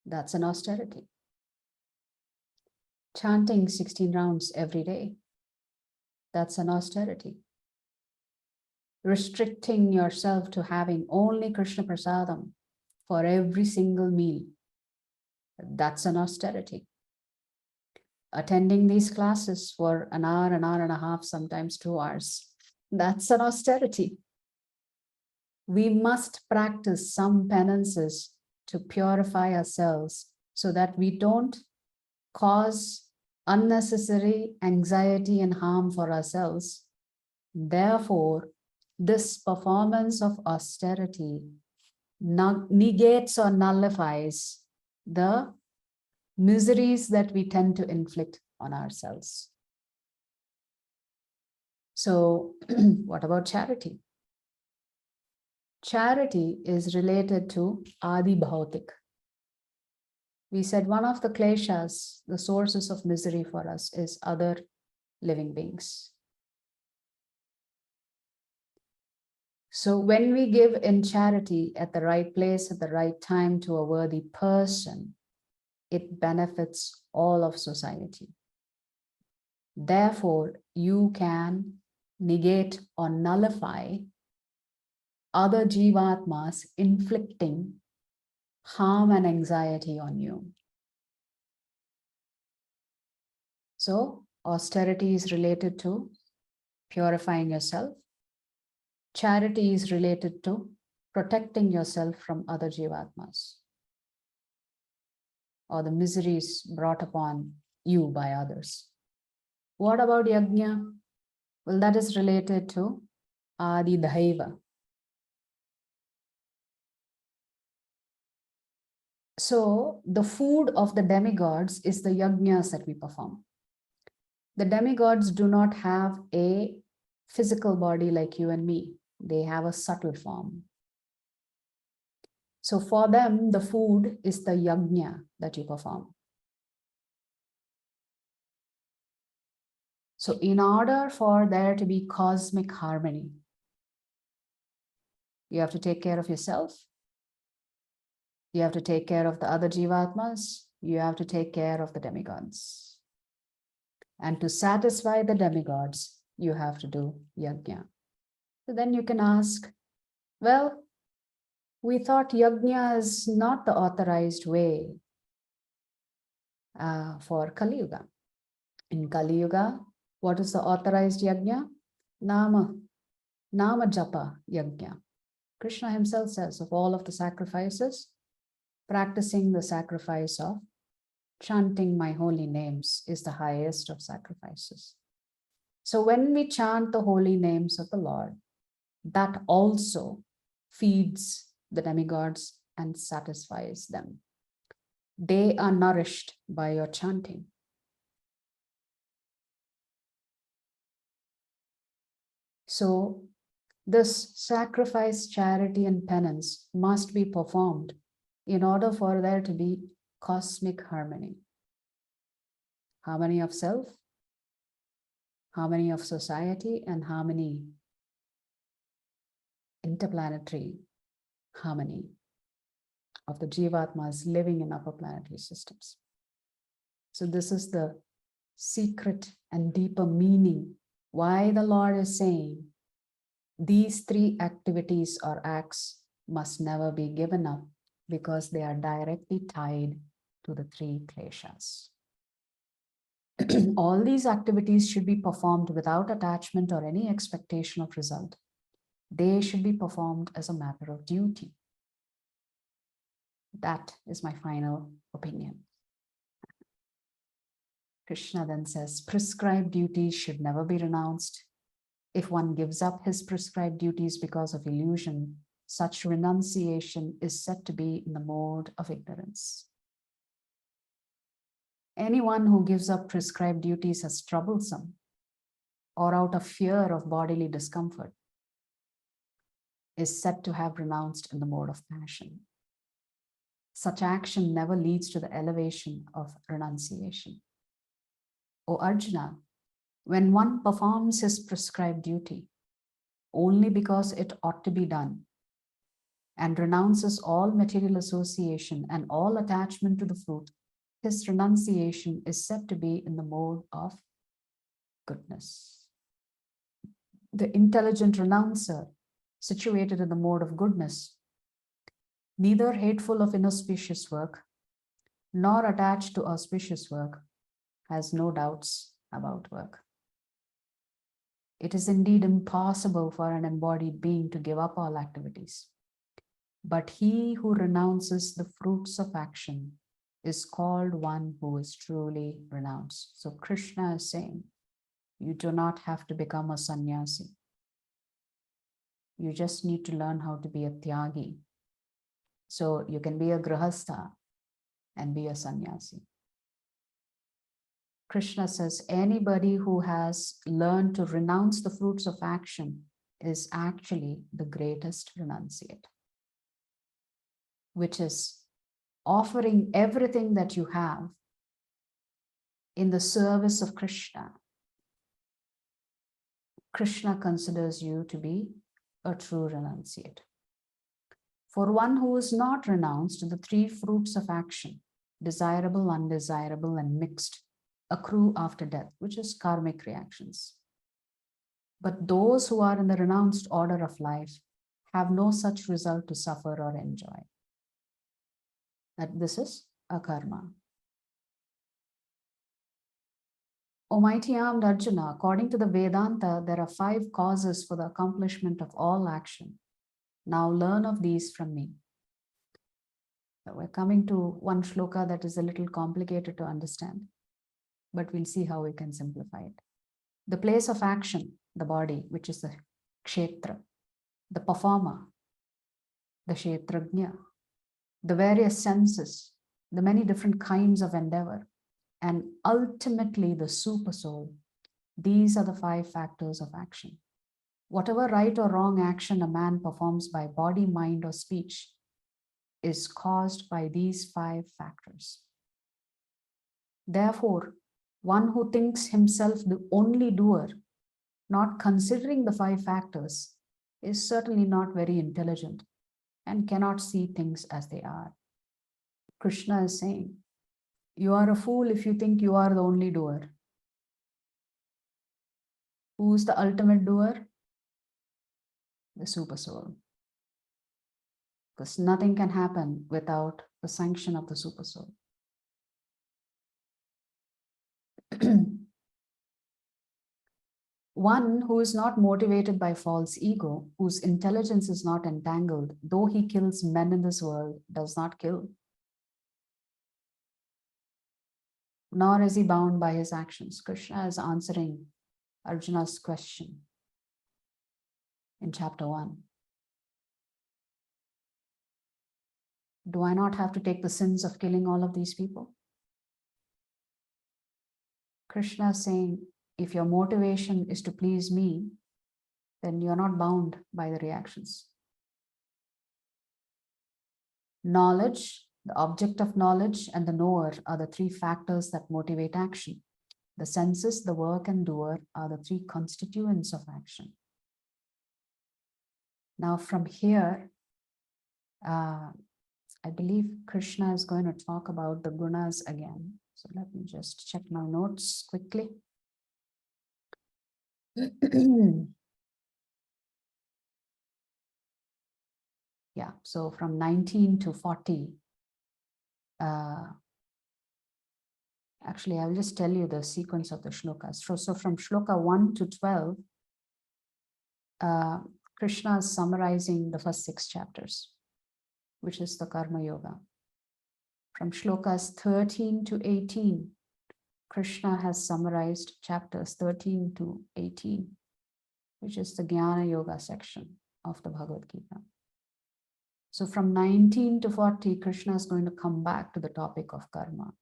Speaker 1: That's an austerity. Chanting 16 rounds every day. That's an austerity. Restricting yourself to having only Krishna Prasadam for every single meal. That's an austerity. Attending these classes for an hour and a half, sometimes 2 hours. That's an austerity. We must practice some penances to purify ourselves so that we don't cause unnecessary anxiety and harm for ourselves. Therefore, this performance of austerity negates or nullifies the miseries that we tend to inflict on ourselves. So, what about charity? Charity is related to Adi Bhautik. We said one of the kleshas, the sources of misery for us, is other living beings. So when we give in charity at the right place, at the right time to a worthy person, it benefits all of society. Therefore, you can negate or nullify other jivatmas inflicting harm and anxiety on you. So, austerity is related to purifying yourself. Charity is related to protecting yourself from other jivatmas or the miseries brought upon you by others. What about yajna? Well, that is related to Adi Dhaiva. So the food of the demigods is the yajnas that we perform. The demigods do not have a physical body like you and me. They have a subtle form. So for them, the food is the yajna that you perform. So in order for there to be cosmic harmony, you have to take care of yourself. You have to take care of the other jivatmas. You have to take care of the demigods. And to satisfy the demigods, you have to do yajna. So then you can ask, well, we thought yajna is not the authorized way for Kali Yuga. In Kali Yuga, what is the authorized yajna? Nama japa yajna. Krishna himself says of all of the sacrifices, practicing the sacrifice of chanting my holy names is the highest of sacrifices. So when we chant the holy names of the Lord, that also feeds the demigods and satisfies them. They are nourished by your chanting. So this sacrifice, charity, and penance must be performed in order for there to be cosmic harmony. Harmony of self, harmony of society, and harmony, interplanetary harmony of the jivatmas living in upper planetary systems. So this is the secret and deeper meaning why the Lord is saying these three activities or acts must never be given up, because they are directly tied to the three kleshas. All these activities should be performed without attachment or any expectation of result. They should be performed as a matter of duty. That is my final opinion. Krishna then says, prescribed duties should never be renounced. If one gives up his prescribed duties because of illusion, such renunciation is said to be in the mode of ignorance. Anyone who gives up prescribed duties as troublesome or out of fear of bodily discomfort is said to have renounced in the mode of passion. Such action never leads to the elevation of renunciation. O Arjuna, when one performs his prescribed duty only because it ought to be done and renounces all material association and all attachment to the fruit, his renunciation is said to be in the mode of goodness. The intelligent renouncer, situated in the mode of goodness, neither hateful of inauspicious work nor attached to auspicious work, has no doubts about work. It is indeed impossible for an embodied being to give up all activities. But he who renounces the fruits of action is called one who is truly renounced. So Krishna is saying, you do not have to become a sannyasi. You just need to learn how to be a tyagi. So you can be a grihastha and be a sannyasi. Krishna says anybody who has learned to renounce the fruits of action is actually the greatest renunciate, which is offering everything that you have in the service of Krishna. Krishna considers you to be a true renunciate. For one who is not renounced, the three fruits of action, desirable, undesirable, and mixed, accrue after death, which is karmic reactions. But those who are in the renounced order of life have no such result to suffer or enjoy. That this is a karma. O mighty armed Arjuna, according to the Vedanta, there are 5 causes for the accomplishment of all action. Now learn of these from me. So we're coming to one shloka that is a little complicated to understand, but we'll see how we can simplify it. The place of action, the body, which is the kshetra, the performer, the kshetrajna, the various senses, the many different kinds of endeavor, and ultimately the super soul. These are the 5 factors of action. Whatever right or wrong action a man performs by body, mind, or speech is caused by these 5 factors. Therefore, one who thinks himself the only doer, not considering the 5 factors, is certainly not very intelligent and cannot see things as they are. Krishna is saying, you are a fool if you think you are the only doer. Who's the ultimate doer? The super soul. Because nothing can happen without the sanction of the super soul. One who is not motivated by false ego, whose intelligence is not entangled, though he kills men in this world, does not kill. Nor is he bound by his actions. Krishna is answering Arjuna's question in chapter 1. Do I not have to take the sins of killing all of these people? Krishna is saying, if your motivation is to please me, then you're not bound by the reactions. Knowledge, the object of knowledge, and the knower are the 3 factors that motivate action. The senses, the work, and doer are the 3 constituents of action. Now from here, I believe Krishna is going to talk about the gunas again. So let me just check my notes quickly. Yeah, so from 19 to 40, actually, I'll just tell you the sequence of the shlokas. So from shloka 1 to 12, Krishna is summarizing the first 6 chapters, which is the Karma Yoga. From shlokas 13 to 18, Krishna has summarized chapters 13 to 18, which is the Jnana Yoga section of the Bhagavad Gita. So from 19 to 40, Krishna is going to come back to the topic of karma.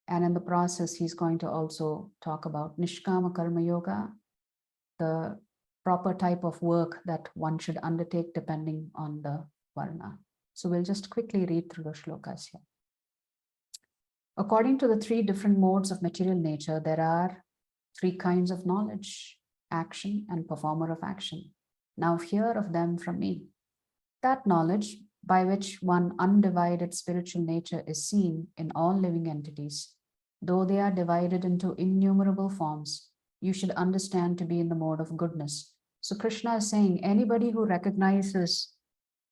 Speaker 1: And in the process, he's going to also talk about Nishkama Karma Yoga, the proper type of work that one should undertake depending on the varna. So we'll just quickly read through the shlokas here. According to the three different modes of material nature, there are three kinds of knowledge: action and performer of action. Now hear of them from me. That knowledge by which one undivided spiritual nature is seen in all living entities, though they are divided into innumerable forms, you should understand to be in the mode of goodness. So Krishna is saying anybody who recognizes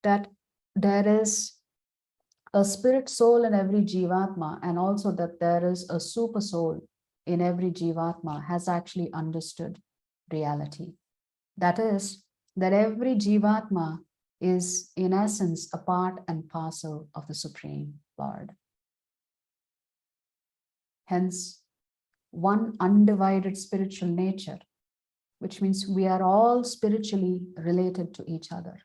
Speaker 1: that there is a spirit soul in every jivatma, and also that there is a super soul in every jivatma, has actually understood reality. That is, that every jivatma is in essence a part and parcel of the Supreme Lord. Hence, one undivided spiritual nature, which means we are all spiritually related to each other.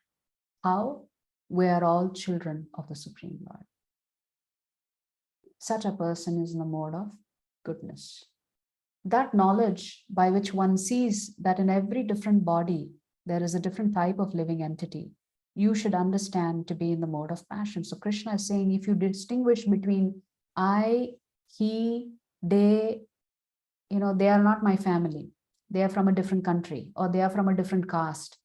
Speaker 1: How? We are all children of the Supreme Lord. Such a person is in the mode of goodness. That knowledge by which one sees that in every different body, there is a different type of living entity, you should understand to be in the mode of passion. So Krishna is saying, if you distinguish between I, he, they, they are not my family. They are from a different country, or they are from a different caste.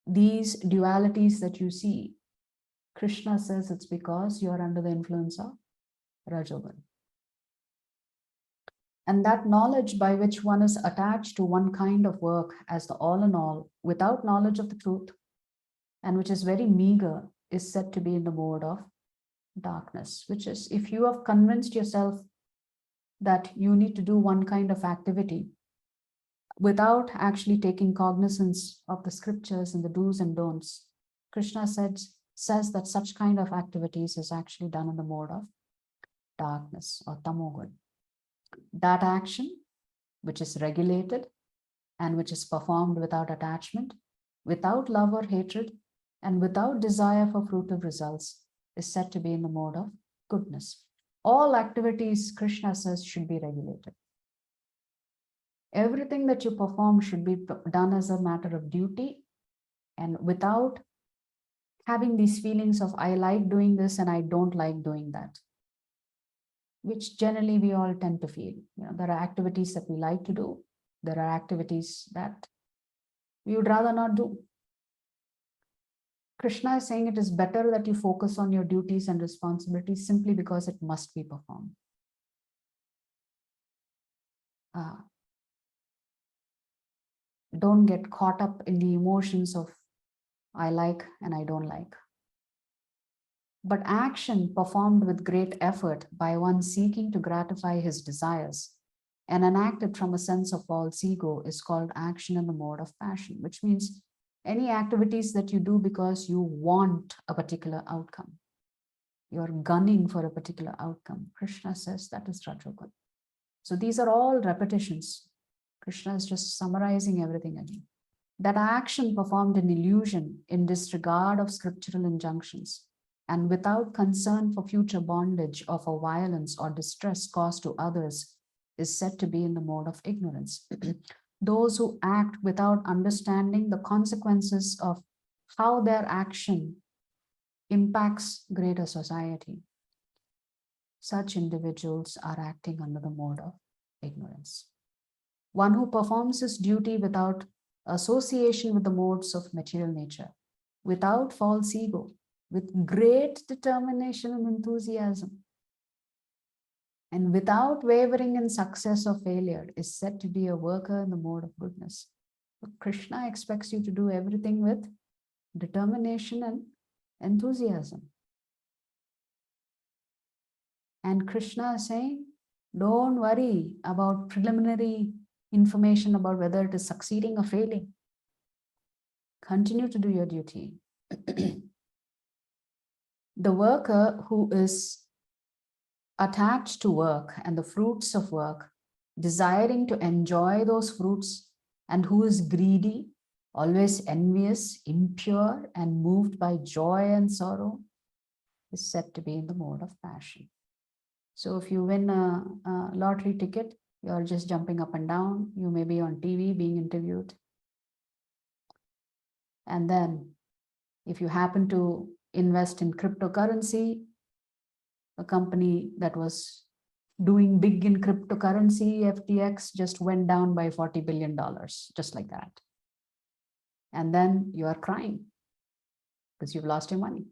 Speaker 1: These dualities that you see, Krishna says it's because you are under the influence of Rajogun. And that knowledge by which one is attached to one kind of work as the all in all, without knowledge of the truth, and which is very meager, is said to be in the mode of darkness, which is, if you have convinced yourself that you need to do one kind of activity without actually taking cognizance of the scriptures and the do's and don'ts, Krishna says that such kind of activities is actually done in the mode of darkness or tamogun. That action, which is regulated and which is performed without attachment, without love or hatred, and without desire for fruitive results, is said to be in the mode of goodness. All activities, Krishna says, should be regulated. Everything that you perform should be done as a matter of duty and without having these feelings of I like doing this and I don't like doing that, which generally we all tend to feel. There are activities that we like to do. There are activities that we would rather not do. Krishna is saying it is better that you focus on your duties and responsibilities simply because it must be performed. Don't get caught up in the emotions of I like and I don't like. But action performed with great effort by one seeking to gratify his desires and enacted from a sense of false ego is called action in the mode of passion, which means any activities that you do because you want a particular outcome. You're gunning for a particular outcome. Krishna says that is Rajogun. So these are all repetitions. Krishna is just summarizing everything again. That action performed in illusion, in disregard of scriptural injunctions, and without concern for future bondage or for violence or distress caused to others, is said to be in the mode of ignorance. Those who act without understanding the consequences of how their action impacts greater society, such individuals are acting under the mode of ignorance. One who performs his duty without association with the modes of material nature, without false ego, with great determination and enthusiasm, and without wavering in success or failure, is said to be a worker in the mode of goodness. So Krishna expects you to do everything with determination and enthusiasm. And Krishna is saying, don't worry about preliminary information about whether it is succeeding or failing. Continue to do your duty. The worker who is attached to work and the fruits of work, desiring to enjoy those fruits, and who is greedy, always envious, impure, and moved by joy and sorrow, is said to be in the mode of passion. So if you win a lottery ticket, You're just jumping up and down. You may be on TV being interviewed. And then if you happen to invest in cryptocurrency, a company that was doing big in cryptocurrency, FTX, just went down by $40 billion, just like that. And then you are crying because you've lost your money.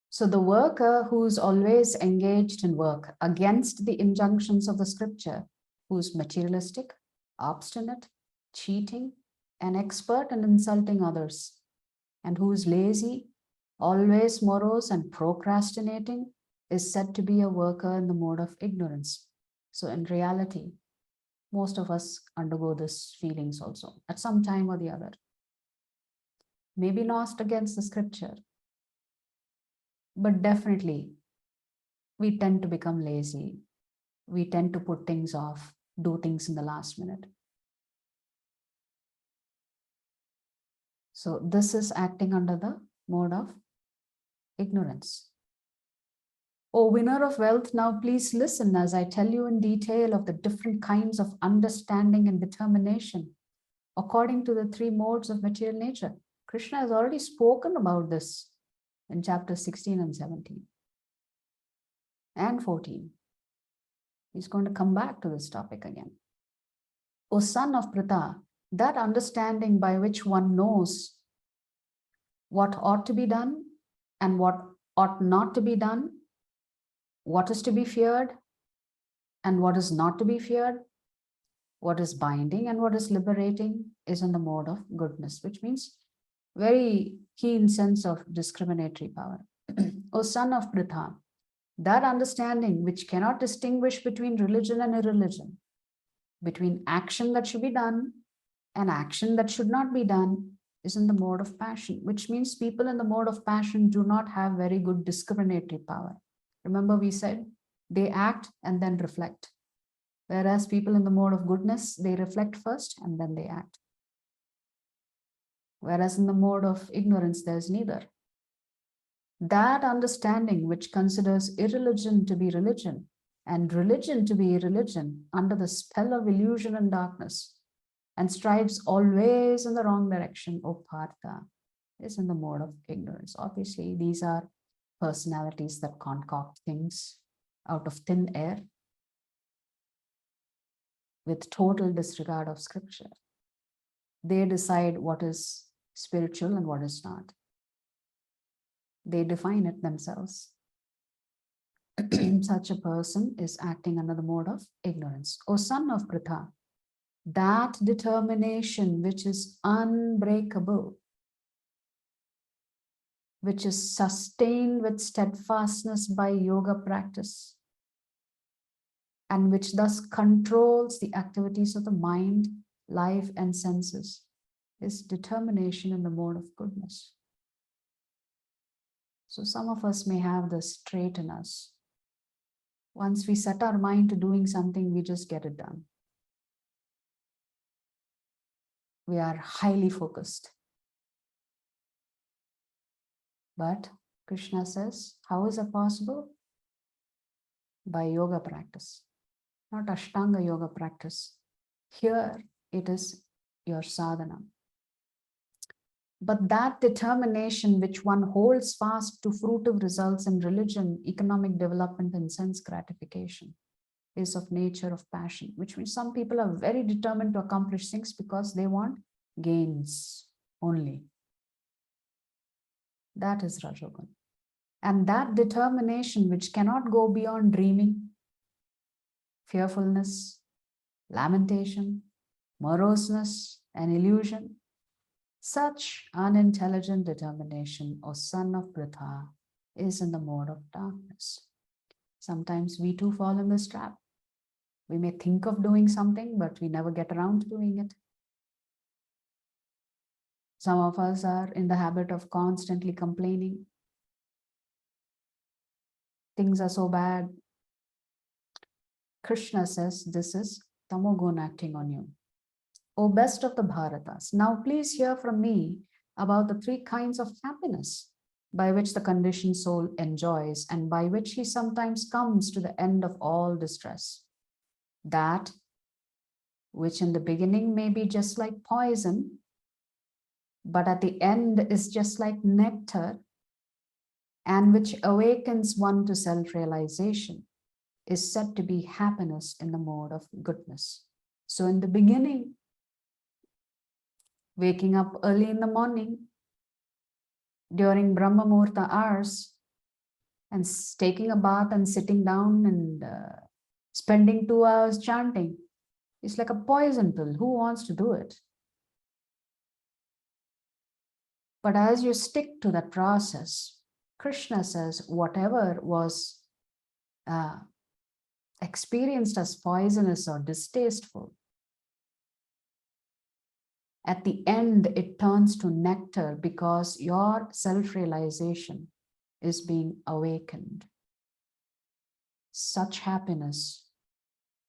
Speaker 1: So the worker who's always engaged in work against the injunctions of the scripture, who's materialistic, obstinate, cheating, an expert in insulting others, and who's lazy, always morose and procrastinating, is said to be a worker in the mode of ignorance. So in reality, most of us undergo these feelings also at some time or the other. Maybe not against the scripture, but definitely we tend to become lazy. We tend to put things off, do things in the last minute. So this is acting under the mode of ignorance. O winner of wealth, now please listen as I tell you in detail of the different kinds of understanding and determination according to the three modes of material nature. Krishna has already spoken about this in chapters 16 and 17 and 14. He's going to come back to this topic again. O son of Pritha, that understanding by which one knows what ought to be done and what ought not to be done, what is to be feared and what is not to be feared, what is binding and what is liberating, is in the mode of goodness, which means very keen sense of discriminatory power. O son of Pritha, that understanding which cannot distinguish between religion and irreligion, between action that should be done and action that should not be done, is in the mode of passion, which means people in the mode of passion do not have very good discriminatory power. Remember, we said they act and then reflect. Whereas people in the mode of goodness, they reflect first and then they act. Whereas in the mode of ignorance, there's neither. That understanding which considers irreligion to be religion and religion to be irreligion under the spell of illusion and darkness, and strives always in the wrong direction, O Partha, is in the mode of ignorance. Obviously, these are personalities that concoct things out of thin air with total disregard of scripture. They decide what is spiritual and what is not. They define it themselves. Such a person is acting under the mode of ignorance. O son of Pritha, that determination which is unbreakable, which is sustained with steadfastness by yoga practice, and which thus controls the activities of the mind, life, and senses, is determination in the mode of goodness. So some of us may have this trait in us. Once we set our mind to doing something, we just get it done. We are highly focused. But Krishna says, how is it possible? By yoga practice, not Ashtanga yoga practice. Here it is your sadhana. But that determination which one holds fast to fruitive results in religion, economic development, and sense gratification is of nature of passion, which means some people are very determined to accomplish things because they want gains only. That is Rajogun. And that determination which cannot go beyond dreaming, fearfulness, lamentation, moroseness, and illusion, such unintelligent determination, O son of Pritha, is in the mode of darkness. Sometimes we too fall in this trap. We may think of doing something, but we never get around to doing it. Some of us are in the habit of constantly complaining. Things are so bad. Krishna says this is Tamogun acting on you. O best of the Bharatas, now please hear from me about the three kinds of happiness by which the conditioned soul enjoys and by which he sometimes comes to the end of all distress. that which in the beginning may be just like poison, but at the end is just like nectar, and which awakens one to self-realization, is said to be happiness in the mode of goodness. So in the beginning, waking up early in the morning, during Brahma Muhurta hours, and taking a bath and sitting down and spending 2 hours chanting, it's like a poison pill. Who wants to do it? But as you stick to that process, Krishna says whatever was experienced as poisonous or distasteful, at the end it turns to nectar because your self-realization is being awakened. Such happiness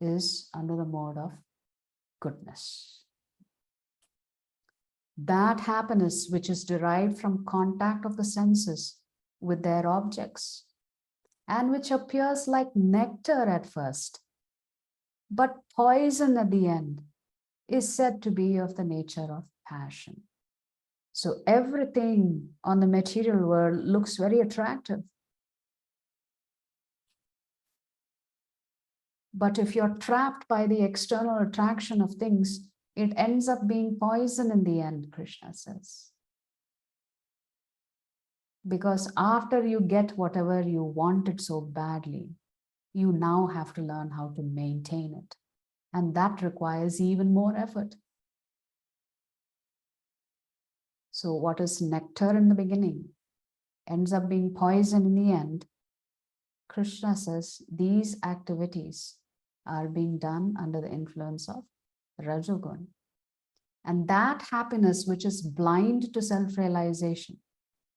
Speaker 1: is under the mode of goodness. That happiness which is derived from contact of the senses with their objects, and which appears like nectar at first, but poison at the end, is said to be of the nature of passion. So everything on the material world looks very attractive. But if you're trapped by the external attraction of things, it ends up being poison in the end, Krishna says. Because after you get whatever you wanted so badly, you now have to learn how to maintain it. And that requires even more effort. So what is nectar in the beginning ends up being poison in the end. Krishna says these activities are being done under the influence of Rajogun. And that happiness which is blind to self-realization,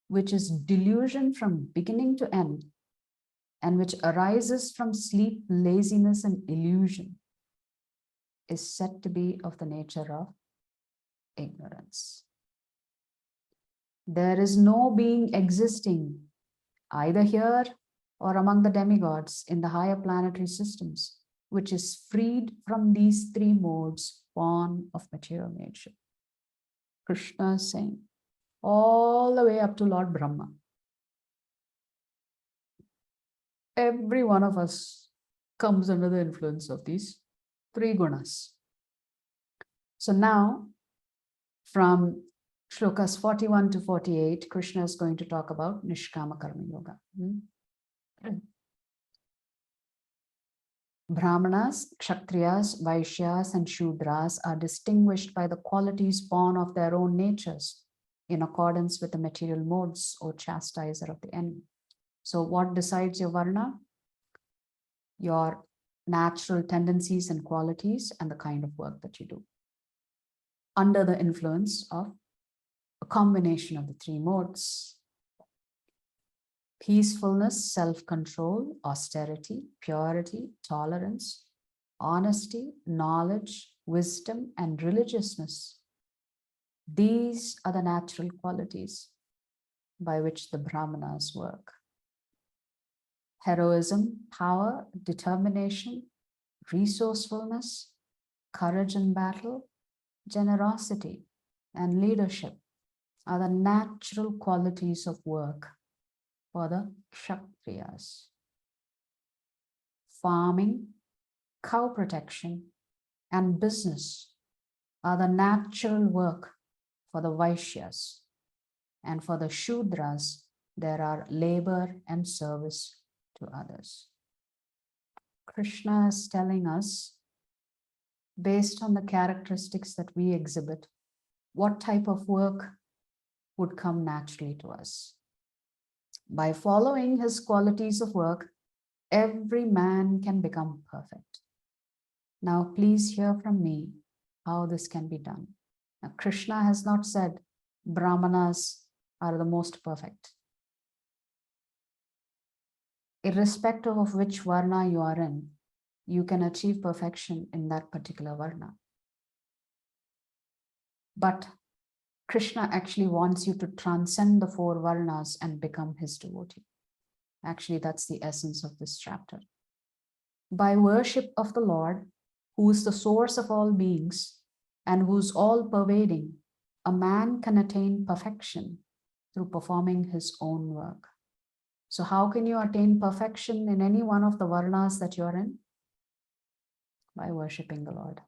Speaker 1: which is delusion from beginning to end, and which arises from sleep, laziness, and illusion, is said to be of the nature of ignorance. There is no being existing either here or among the demigods in the higher planetary systems, which is freed from these three modes born of material nature. Krishna is saying, all the way up to Lord Brahma, every one of us comes under the influence of these three gunas. So now, from shlokas 41 to 48, Krishna is going to talk about Nishkama Karma Yoga. Brahmanas, Kshatriyas, Vaishyas, and Shudras are distinguished by the qualities born of their own natures in accordance with the material modes or chastiser of the enemy. So what decides your Varna? Your natural tendencies and qualities and the kind of work that you do, under the influence of a combination of the three modes: peacefulness, self-control, austerity, purity, tolerance, honesty, knowledge, wisdom, and religiousness. These are the natural qualities by which the Brahmanas work. Heroism, power, determination, resourcefulness, courage in battle, generosity, and leadership are the natural qualities of work for the Kshatriyas. Farming, cow protection, and business are the natural work for the Vaishyas. And for the Shudras, there are labor and service to others. Krishna is telling us, based on the characteristics that we exhibit, what type of work would come naturally to us. By following his qualities of work, every man can become perfect. Now, please hear from me how this can be done. Now, Krishna has not said Brahmanas are the most perfect. Irrespective of which Varna you are in, you can achieve perfection in that particular Varna. But Krishna actually wants you to transcend the four Varnas and become his devotee. Actually, that's the essence of this chapter. By worship of the Lord, who is the source of all beings and who's all pervading, a man can attain perfection through performing his own work. So how can you attain perfection in any one of the varnas that you're in? By worshipping the Lord.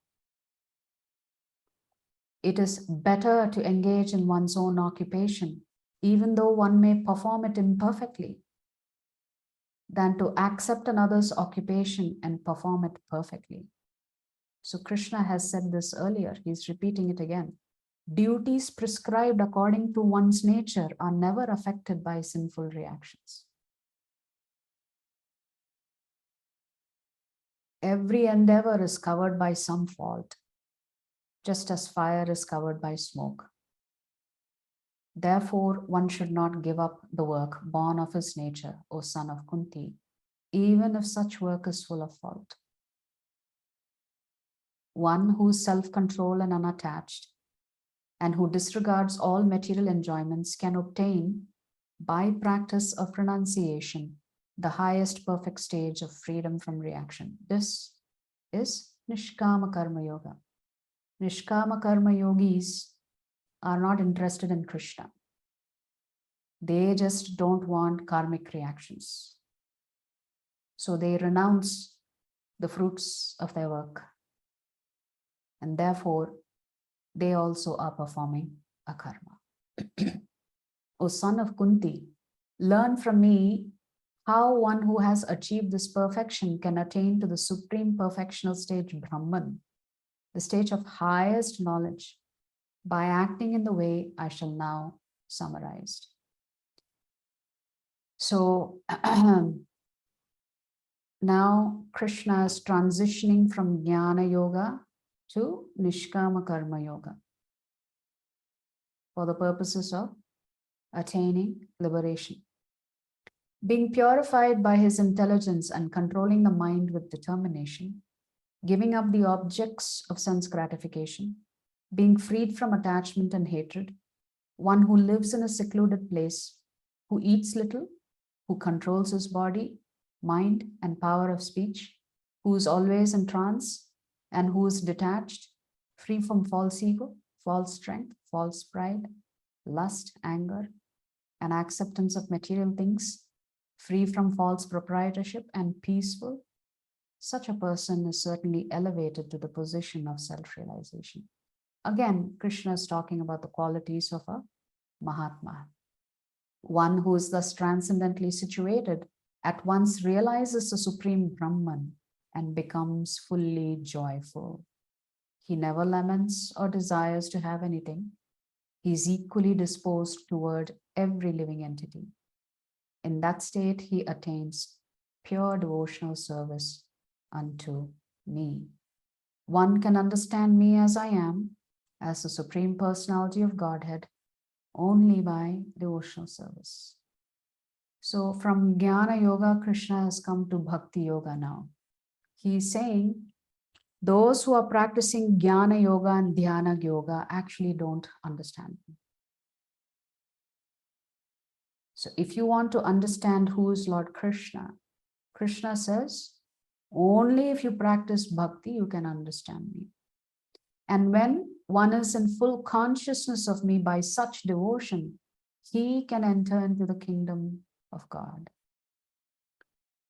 Speaker 1: It is better to engage in one's own occupation, even though one may perform it imperfectly, than to accept another's occupation and perform it perfectly. So Krishna has said this earlier, he's repeating it again. Duties prescribed according to one's nature are never affected by sinful reactions. Every endeavor is covered by some fault, just as fire is covered by smoke. Therefore, one should not give up the work born of his nature, O son of Kunti, even if such work is full of fault. One who is self-controlled and unattached, and who disregards all material enjoyments, can obtain, by practice of renunciation, the highest perfect stage of freedom from reaction. This is Nishkama Karma Yoga. Nishkama Karma Yogis are not interested in Krishna. They just don't want karmic reactions. So they renounce the fruits of their work. And therefore, they also are performing a karma. O son of Kunti, learn from me how one who has achieved this perfection can attain to the supreme perfectional stage, Brahman, the stage of highest knowledge, by acting in the way I shall now summarize. So now Krishna is transitioning from Jnana Yoga to Nishkama Karma Yoga for the purposes of attaining liberation. Being purified by his intelligence and controlling the mind with determination, giving up the objects of sense gratification, being freed from attachment and hatred, one who lives in a secluded place, who eats little, who controls his body, mind, and power of speech, who is always in trance, and who is detached, free from false ego, false strength, false pride, lust, anger, and acceptance of material things, free from false proprietorship and peaceful, such a person is certainly elevated to the position of self-realization. Again, Krishna is talking about the qualities of a Mahatma. One who is thus transcendently situated at once realizes the supreme Brahman and becomes fully joyful. He never laments or desires to have anything. He is equally disposed toward every living entity. In that state, he attains pure devotional service unto me. One can understand me as I am, as the Supreme Personality of Godhead, only by devotional service. So from Jnana Yoga, Krishna has come to Bhakti Yoga now. He is saying, those who are practicing Jnana Yoga and Dhyana Yoga actually don't understand me. So if you want to understand who is Lord Krishna, Krishna says, only if you practice bhakti, you can understand me. And when one is in full consciousness of me by such devotion, he can enter into the kingdom of God.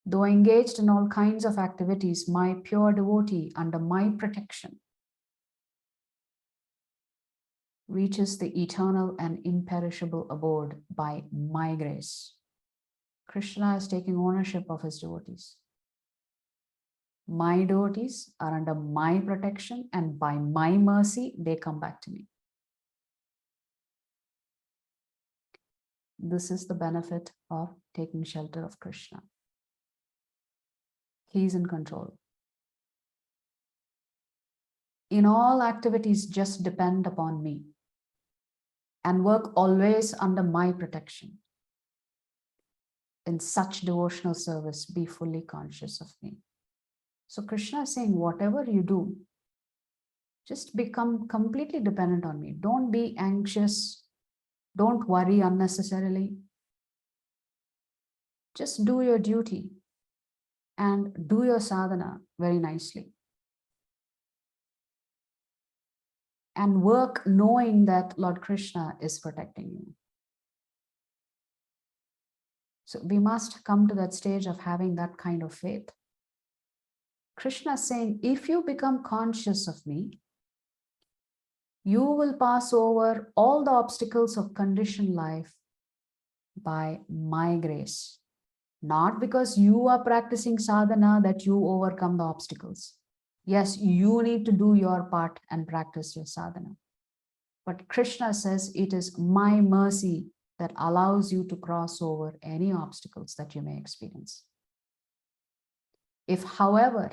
Speaker 1: Though engaged in all kinds of activities, my pure devotee under my protection reaches the eternal and imperishable abode by my grace. Krishna is taking ownership of his devotees. My devotees are under my protection, and by my mercy, they come back to me. This is the benefit of taking shelter of Krishna. He is in control. In all activities, just depend upon me and work always under my protection. In such devotional service, be fully conscious of me. So Krishna is saying, whatever you do, just become completely dependent on me. Don't be anxious. Don't worry unnecessarily. Just do your duty and do your sadhana very nicely. and work knowing that Lord Krishna is protecting you. So we must come to that stage of having that kind of faith. Krishna is saying, if you become conscious of me, you will pass over all the obstacles of conditioned life by my grace. Not because you are practicing sadhana that you overcome the obstacles. Yes, you need to do your part and practice your sadhana. But Krishna says it is my mercy that allows you to cross over any obstacles that you may experience. If, however,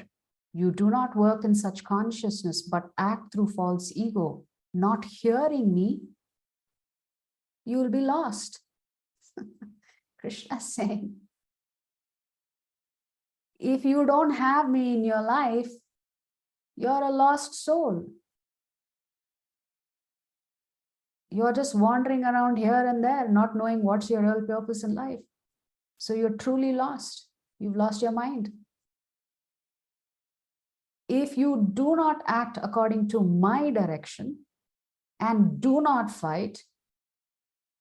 Speaker 1: you do not work in such consciousness but act through false ego, not hearing me, you will be lost. Krishna is saying, if you don't have me in your life, you're a lost soul. You're just wandering around here and there, not knowing what's your real purpose in life. So you're truly lost. You've lost your mind. If you do not act according to my direction and do not fight,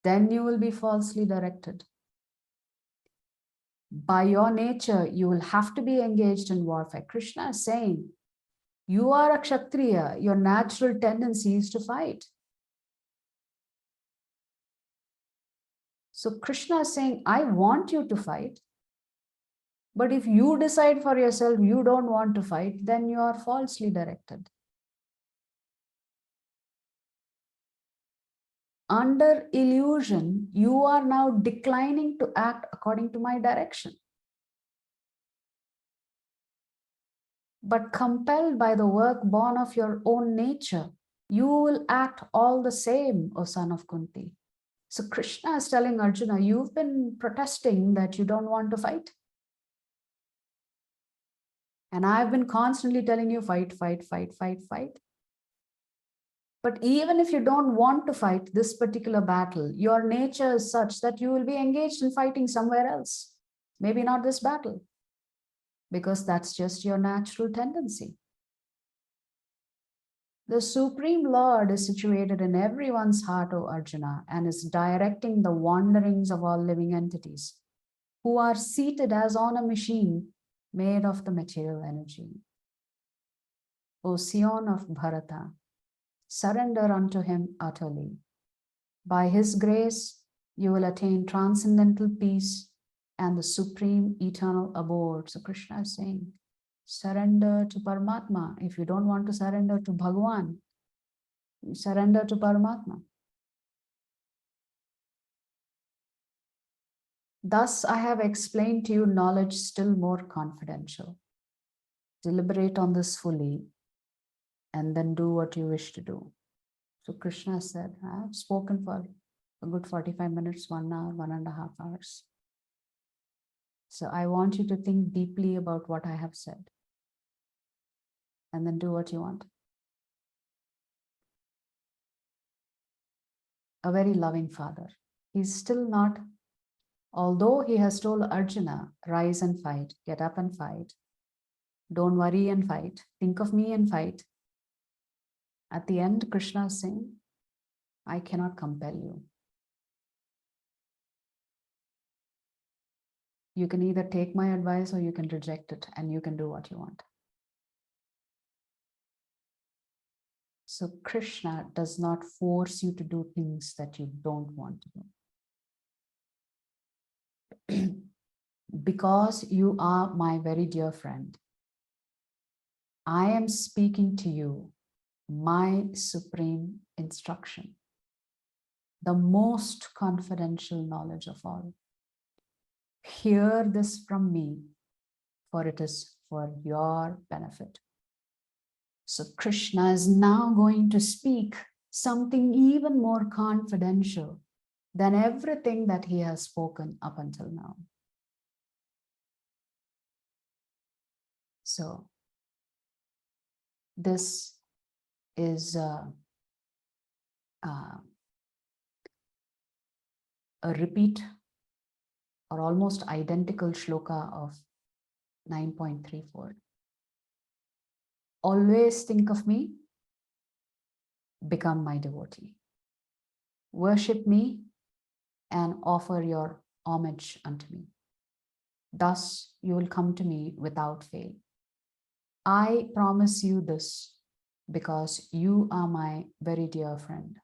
Speaker 1: then you will be falsely directed. By your nature, you will have to be engaged in warfare. Krishna is saying, you are a Kshatriya. Your natural tendency is to fight. So Krishna is saying, I want you to fight. But if you decide for yourself you don't want to fight, then you are falsely directed. Under illusion, you are now declining to act according to my direction. But compelled by the work born of your own nature, you will act all the same, O son of Kunti. So Krishna is telling Arjuna, you've been protesting that you don't want to fight. And I've been constantly telling you, fight, fight, fight, fight, fight. But even if you don't want to fight this particular battle, your nature is such that you will be engaged in fighting somewhere else. Maybe not this battle, because that's just your natural tendency. The Supreme Lord is situated in everyone's heart, O Arjuna, and is directing the wanderings of all living entities, who are seated as on a machine made of the material energy. O Sion of Bharata, surrender unto him utterly. By his grace, you will attain transcendental peace and the supreme eternal abode. So Krishna is saying, surrender to Paramatma. If you don't want to surrender to Bhagavan, you surrender to Paramatma. Thus, I have explained to you knowledge still more confidential. Deliberate on this fully and then do what you wish to do. So Krishna said, I have spoken for a good 45 minutes, 1 hour, 1.5 hours. So I want you to think deeply about what I have said and then do what you want. A very loving father. He's still not, although he has told Arjuna, rise and fight, get up and fight. Don't worry and fight. Think of me and fight. At the end, Krishna is saying, I cannot compel you. You can either take my advice or you can reject it, and you can do what you want. So Krishna does not force you to do things that you don't want to do. Because you are my very dear friend, I am speaking to you my supreme instruction, the most confidential knowledge of all. Hear this from me, for it is for your benefit. So Krishna is now going to speak something even more confidential than everything that he has spoken up until now. So this is a repeat or almost identical shloka of 9.34. Always think of me become my devotee. Worship me and offer your homage unto me. Thus you will come to me without fail. I promise you this because you are my very dear friend.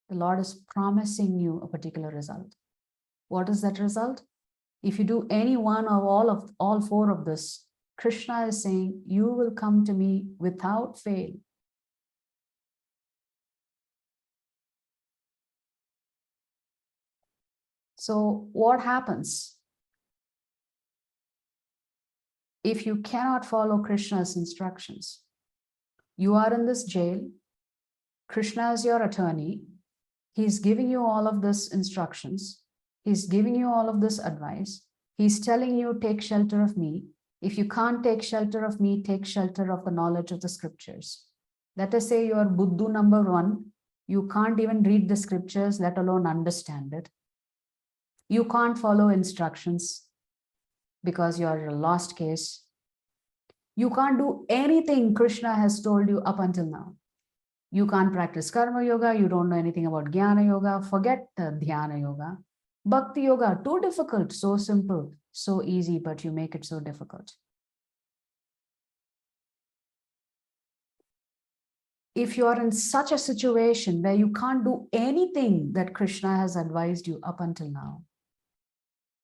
Speaker 1: The Lord is promising you a particular result. What is that result? If you do any one of all four of this, Krishna is saying, you will come to me without fail. So what happens if you cannot follow Krishna's instructions? You are in this jail. Krishna is your attorney. He's giving you all of this instructions. He's giving you all of this advice. He's telling you, take shelter of me. If you can't take shelter of me, take shelter of the knowledge of the scriptures. Let us say you are Buddhu number 1. You can't even read the scriptures, let alone understand it. You can't follow instructions because you are a lost case. You can't do anything Krishna has told you up until now. You can't practice karma yoga. You don't know anything about jnana yoga. Forget dhyana yoga. Bhakti yoga, too difficult, so simple, so easy, but you make it so difficult. If you are in such a situation where you can't do anything that Krishna has advised you up until now,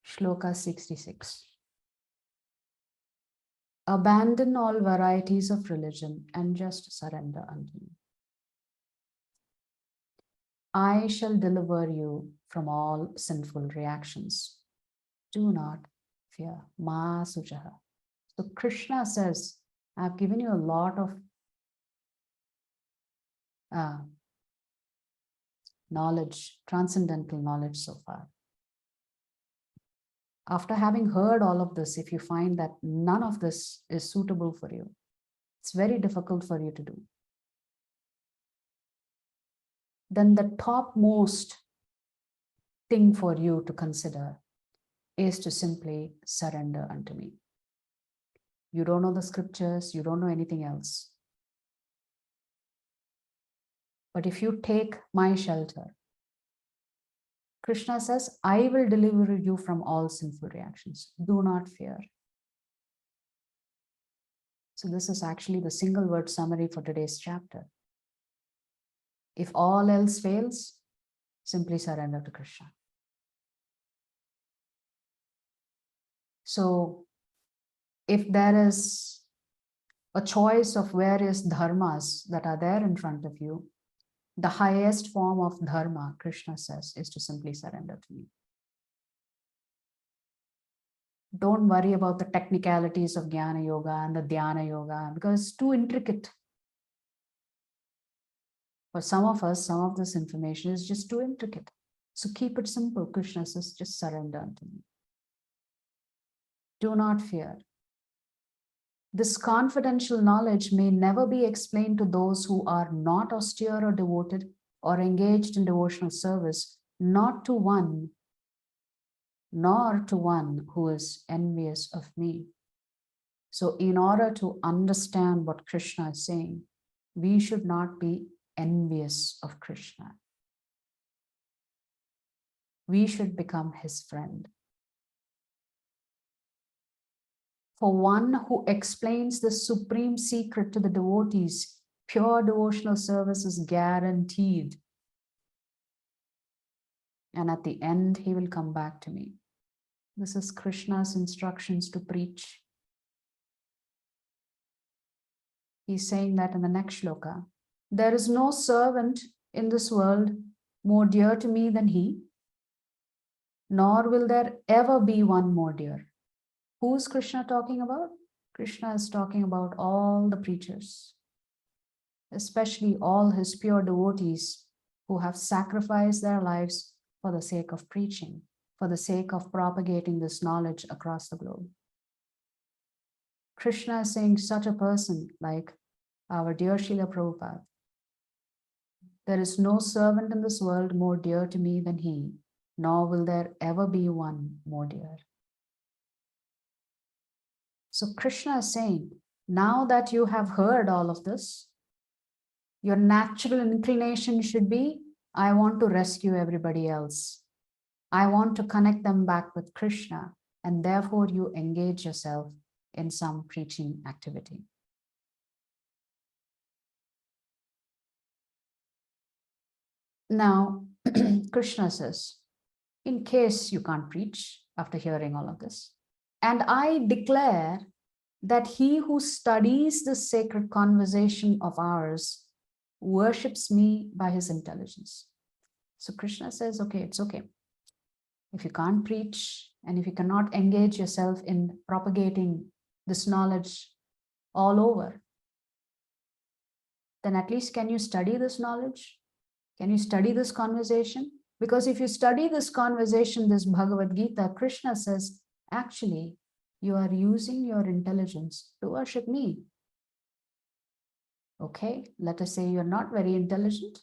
Speaker 1: Shloka 66. Abandon all varieties of religion and just surrender unto me. I shall deliver you from all sinful reactions. Do not fear. Ma sujaha. So Krishna says, I've given you a lot of knowledge, transcendental knowledge so far. After having heard all of this, if you find that none of this is suitable for you, it's very difficult for you to do, then the topmost thing for you to consider is to simply surrender unto me. You don't know the scriptures, you don't know anything else. But if you take my shelter, Krishna says, I will deliver you from all sinful reactions. Do not fear. So this is actually the single word summary for today's chapter. If all else fails, simply surrender to Krishna. So if there is a choice of various dharmas that are there in front of you, the highest form of dharma, Krishna says, is to simply surrender to me. Don't worry about the technicalities of Jnana Yoga and the Dhyana Yoga because it's too intricate. For some of us, some of this information is just too intricate. So keep it simple. Krishna says, just surrender unto me. Do not fear. This confidential knowledge may never be explained to those who are not austere or devoted or engaged in devotional service, not to one, nor to one who is envious of me. So in order to understand what Krishna is saying, we should not be envious of Krishna. We should become his friend. For one who explains the supreme secret to the devotees, pure devotional service is guaranteed. And at the end, he will come back to me. This is Krishna's instructions to preach. He's saying that in the next shloka. There is no servant in this world more dear to me than he, nor will there ever be one more dear. Who's Krishna talking about? Krishna is talking about all the preachers, especially all his pure devotees who have sacrificed their lives for the sake of preaching, for the sake of propagating this knowledge across the globe. Krishna is saying such a person like our dear Srila Prabhupada, there is no servant in this world more dear to me than he, nor will there ever be one more dear. So Krishna is saying, now that you have heard all of this, Your natural inclination should be, I want to rescue everybody else. I want to connect them back with Krishna, and therefore you engage yourself in some preaching activity. Now, Krishna says, in case you can't preach after hearing all of this, and I declare that he who studies the sacred conversation of ours worships me by his intelligence. So Krishna says, okay, it's okay. If you can't preach and if you cannot engage yourself in propagating this knowledge all over, then at least can you study this knowledge? Can you study this conversation? Because if you study this conversation, this Bhagavad Gita, Krishna says, actually, you are using your intelligence to worship me. Okay, let us say you're not very intelligent.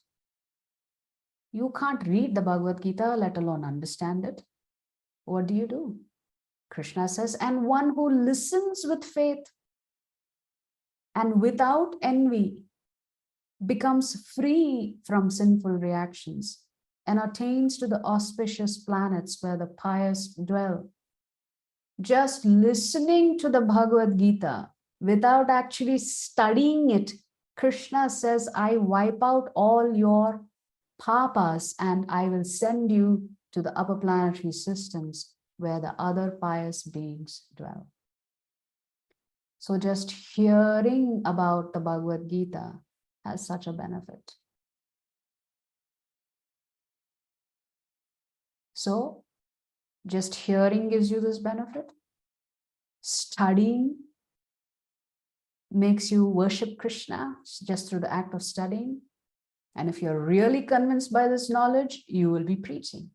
Speaker 1: You can't read the Bhagavad Gita, let alone understand it. What do? Krishna says, and one who listens with faith and without envy becomes free from sinful reactions and attains to the auspicious planets where the pious dwell. Just listening to the Bhagavad Gita without actually studying it, Krishna says, I wipe out all your papas and I will send you to the upper planetary systems where the other pious beings dwell. So just hearing about the Bhagavad Gita has such a benefit. So just hearing gives you this benefit. Studying makes you worship Krishna just through the act of studying. And if you're really convinced by this knowledge, you will be preaching.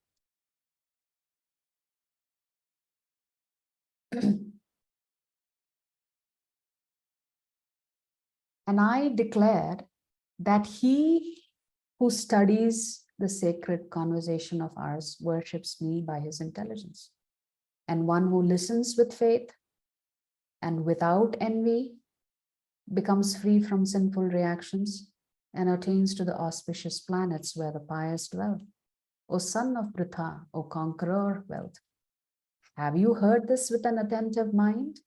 Speaker 1: And I declare that he who studies the sacred conversation of ours worships me by his intelligence. And one who listens with faith and without envy becomes free from sinful reactions and attains to the auspicious planets where the pious dwell. O son of Pritha, O conqueror wealth, have you heard this with an attentive mind?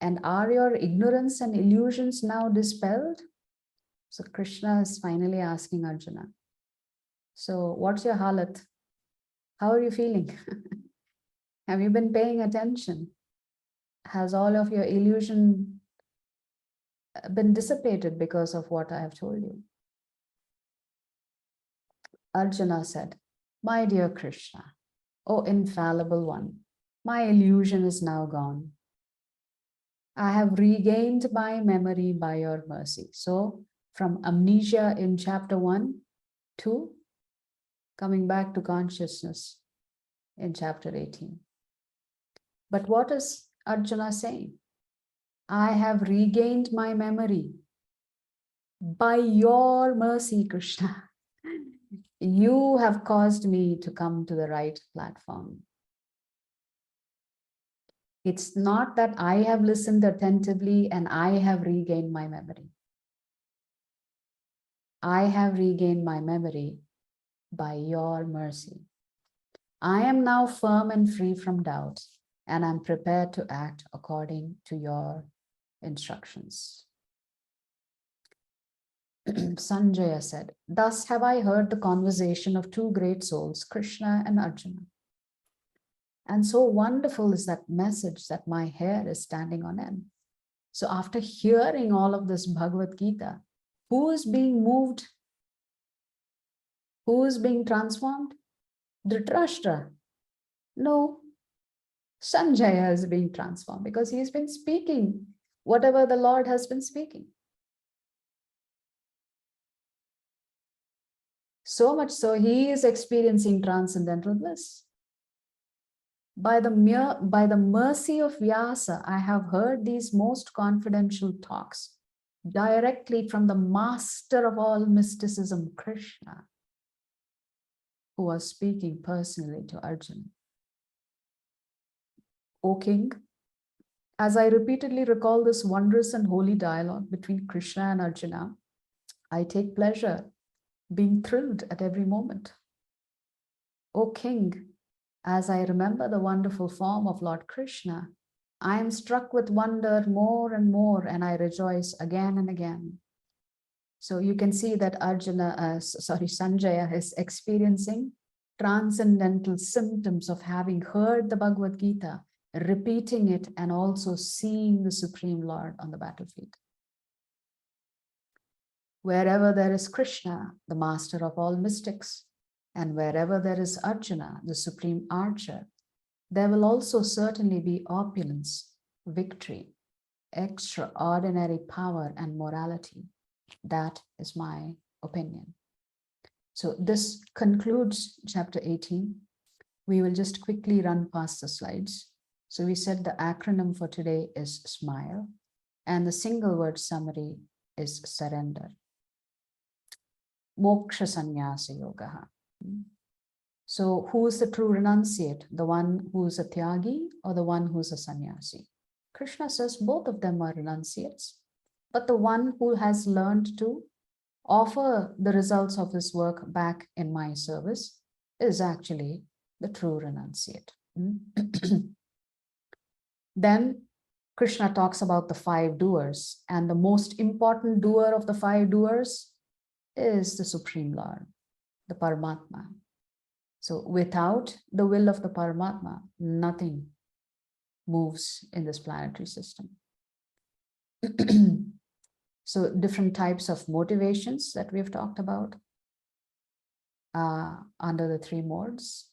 Speaker 1: And are your ignorance and illusions now dispelled? So Krishna is finally asking Arjuna, so what's your halat? How are you feeling? Have you been paying attention? Has all of your illusion been dissipated because of what I have told you? Arjuna said, my dear Krishna, O infallible one, my illusion is now gone. I have regained my memory by your mercy. So from amnesia in chapter 1 to coming back to consciousness in chapter 18. But what is Arjuna saying? I have regained my memory by your mercy, Krishna. You have caused me to come to the right platform. It's not that I have listened attentively and I have regained my memory. I have regained my memory by your mercy. I am now firm and free from doubt, and I'm prepared to act according to your instructions. Sanjaya said, thus have I heard the conversation of two great souls, Krishna and Arjuna. And so wonderful is that message that my hair is standing on end. So after hearing all of this Bhagavad Gita, who is being moved? Who is being transformed? Dhritarashtra. No, Sanjaya is being transformed because he's been speaking whatever the Lord has been speaking. So much so, he is experiencing transcendental bliss. By the mercy of Vyasa, I have heard these most confidential talks directly from the master of all mysticism, Krishna, who was speaking personally to Arjuna. O king, as I repeatedly recall this wondrous and holy dialogue between Krishna and Arjuna, I take pleasure being thrilled at every moment. O King, as I remember the wonderful form of Lord Krishna, I am struck with wonder more and more, and I rejoice again and again. So you can see that Sanjaya is experiencing transcendental symptoms of having heard the Bhagavad Gita, repeating it, and also seeing the Supreme Lord on the battlefield. Wherever there is Krishna, the master of all mystics, and wherever there is Arjuna, the supreme archer, there will also certainly be opulence, victory, extraordinary power, and morality. That is my opinion. So this concludes chapter 18. We will just quickly run past the slides. So we said the acronym for today is SMILE, and the single word summary is surrender. Moksha Sannyasa Yoga. So who is the true renunciate? The one who is a Tyagi or the one who is a sannyasi? Krishna says both of them are renunciates, but the one who has learned to offer the results of his work back in my service is actually the true renunciate. Then Krishna talks about the 5 doers, and the most important doer of the 5 doers is the Supreme Lord, the Paramatma. So without the will of the Paramatma, nothing moves in this planetary system. So different types of motivations that we've talked about under the 3 modes.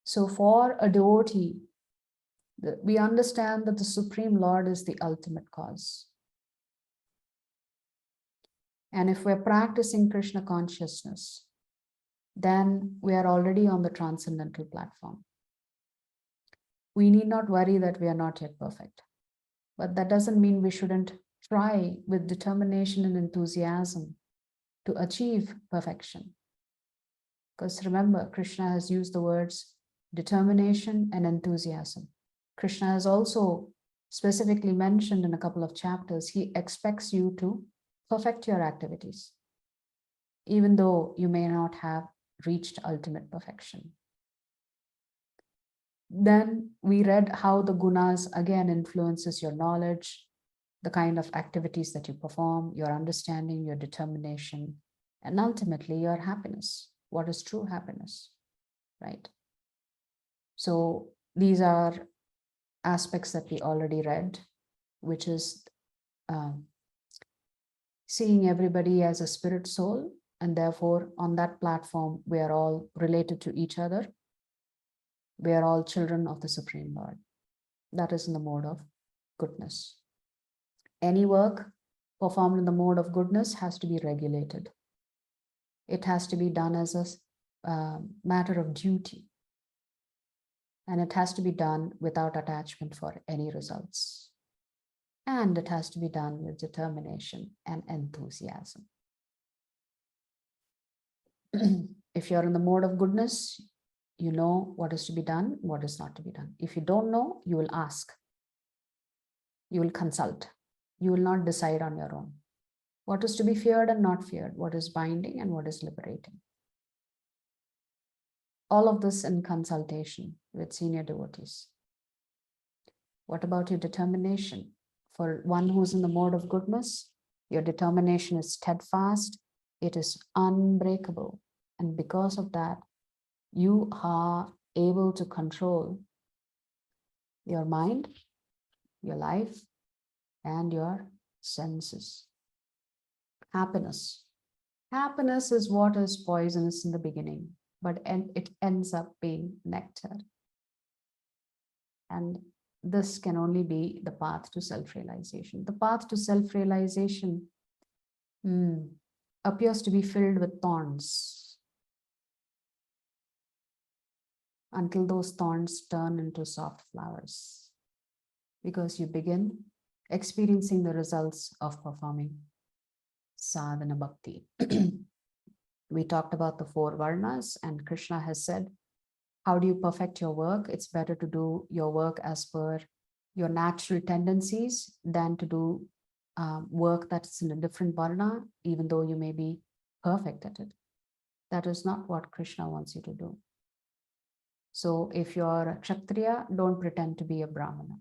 Speaker 1: So for a devotee, we understand that the Supreme Lord is the ultimate cause. And if we're practicing Krishna consciousness, then we are already on the transcendental platform. We need not worry that we are not yet perfect. But that doesn't mean we shouldn't try with determination and enthusiasm to achieve perfection. Because remember, Krishna has used the words determination and enthusiasm. Krishna has also specifically mentioned in a couple of chapters, he expects you to perfect your activities, even though you may not have reached ultimate perfection. Then we read how the gunas again influences your knowledge, the kind of activities that you perform, your understanding, your determination, and ultimately your happiness. What is true happiness, right? So these are aspects that we already read, which is seeing everybody as a spirit soul, and therefore on that platform, we are all related to each other. We are all children of the Supreme Lord. That is in the mode of goodness. Any work performed in the mode of goodness has to be regulated. It has to be done as a matter of duty. And it has to be done without attachment for any results. And it has to be done with determination and enthusiasm. If you're in the mode of goodness, you know what is to be done, what is not to be done. If you don't know, you will ask. You will consult. You will not decide on your own. What is to be feared and not feared, what is binding and what is liberating. All of this in consultation with senior devotees. What about your determination? For one who's in the mode of goodness, your determination is steadfast, it is unbreakable. And because of that, you are able to control your mind, your life, and your senses. Happiness. Happiness is what is poisonous in the beginning, but it ends up being nectar. And this can only be the path to self-realization. The path to self-realization appears to be filled with thorns, until those thorns turn into soft flowers, because you begin experiencing the results of performing sadhana bhakti. We talked about the 4 varnas, and Krishna has said, how do you perfect your work? It's better to do your work as per your natural tendencies than to do work that's in a different varna, even though you may be perfect at it. That is not what Krishna wants you to do. So if you're a Kshatriya, don't pretend to be a Brahmana,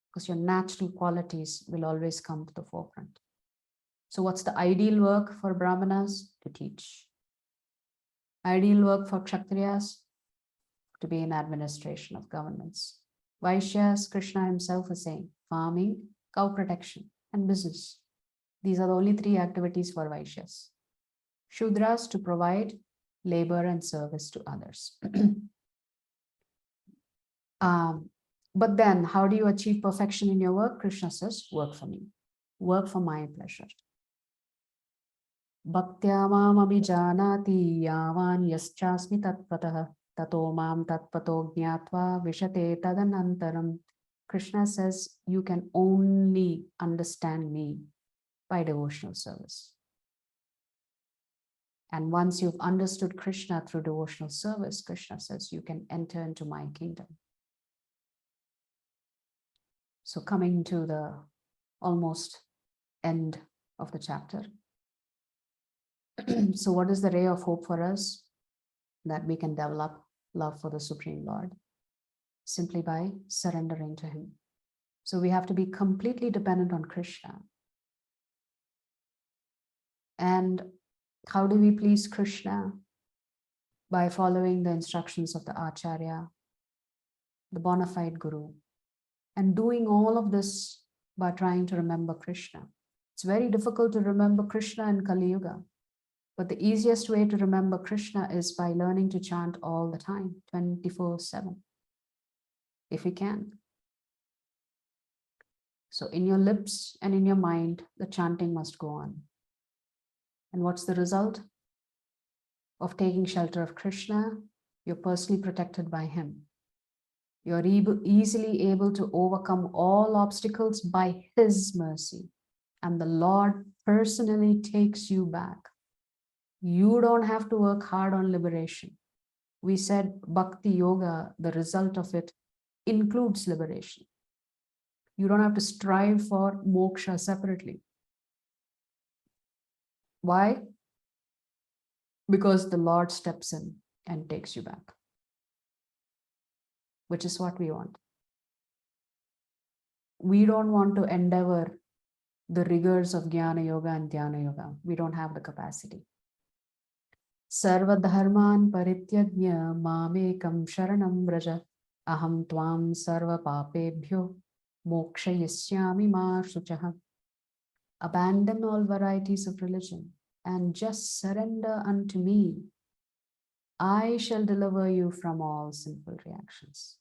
Speaker 1: because your natural qualities will always come to the forefront. So what's the ideal work for Brahmanas? To teach. Ideal work for Kshatriyas? To be in administration of governments. Vaishyas, Krishna himself is saying, farming, cow protection, and business. These are the only three activities for Vaishyas. Shudras, to provide labor and service to others. But then, how do you achieve perfection in your work? Krishna says, work for me. Work for my pleasure. Bhaktya mam abhijanati yavan yaschasmi tatpatah tato mam tatpato jnatva vishate tadanantaram. Krishna says, you can only understand me by devotional service. And once you've understood Krishna through devotional service, Krishna says, you can enter into my kingdom. So coming to the almost end of the chapter. So what is the ray of hope for us? That we can develop love for the Supreme Lord simply by surrendering to him. So we have to be completely dependent on Krishna. And how do we please Krishna? By following the instructions of the Acharya, the bona fide Guru, and doing all of this by trying to remember Krishna. It's very difficult to remember Krishna in Kali Yuga, but the easiest way to remember Krishna is by learning to chant all the time, 24/7, if you can. So in your lips and in your mind, the chanting must go on. And what's the result of taking shelter of Krishna? You're personally protected by him. You're easily able to overcome all obstacles by his mercy. And the Lord personally takes you back. You don't have to work hard on liberation. We said Bhakti Yoga, the result of it includes liberation. You don't have to strive for moksha separately. Why? Because the Lord steps in and takes you back, which is what we want. We don't want to endeavor the rigors of Jnana Yoga and Dhyana Yoga. We don't have the capacity. Sarva dharman parityagya mamekam sharanam vraja aham tvam sarva papebhyo mokshayisyami ma shuchaha. Abandon all varieties of religion and just surrender unto me. I shall deliver you from all sinful reactions.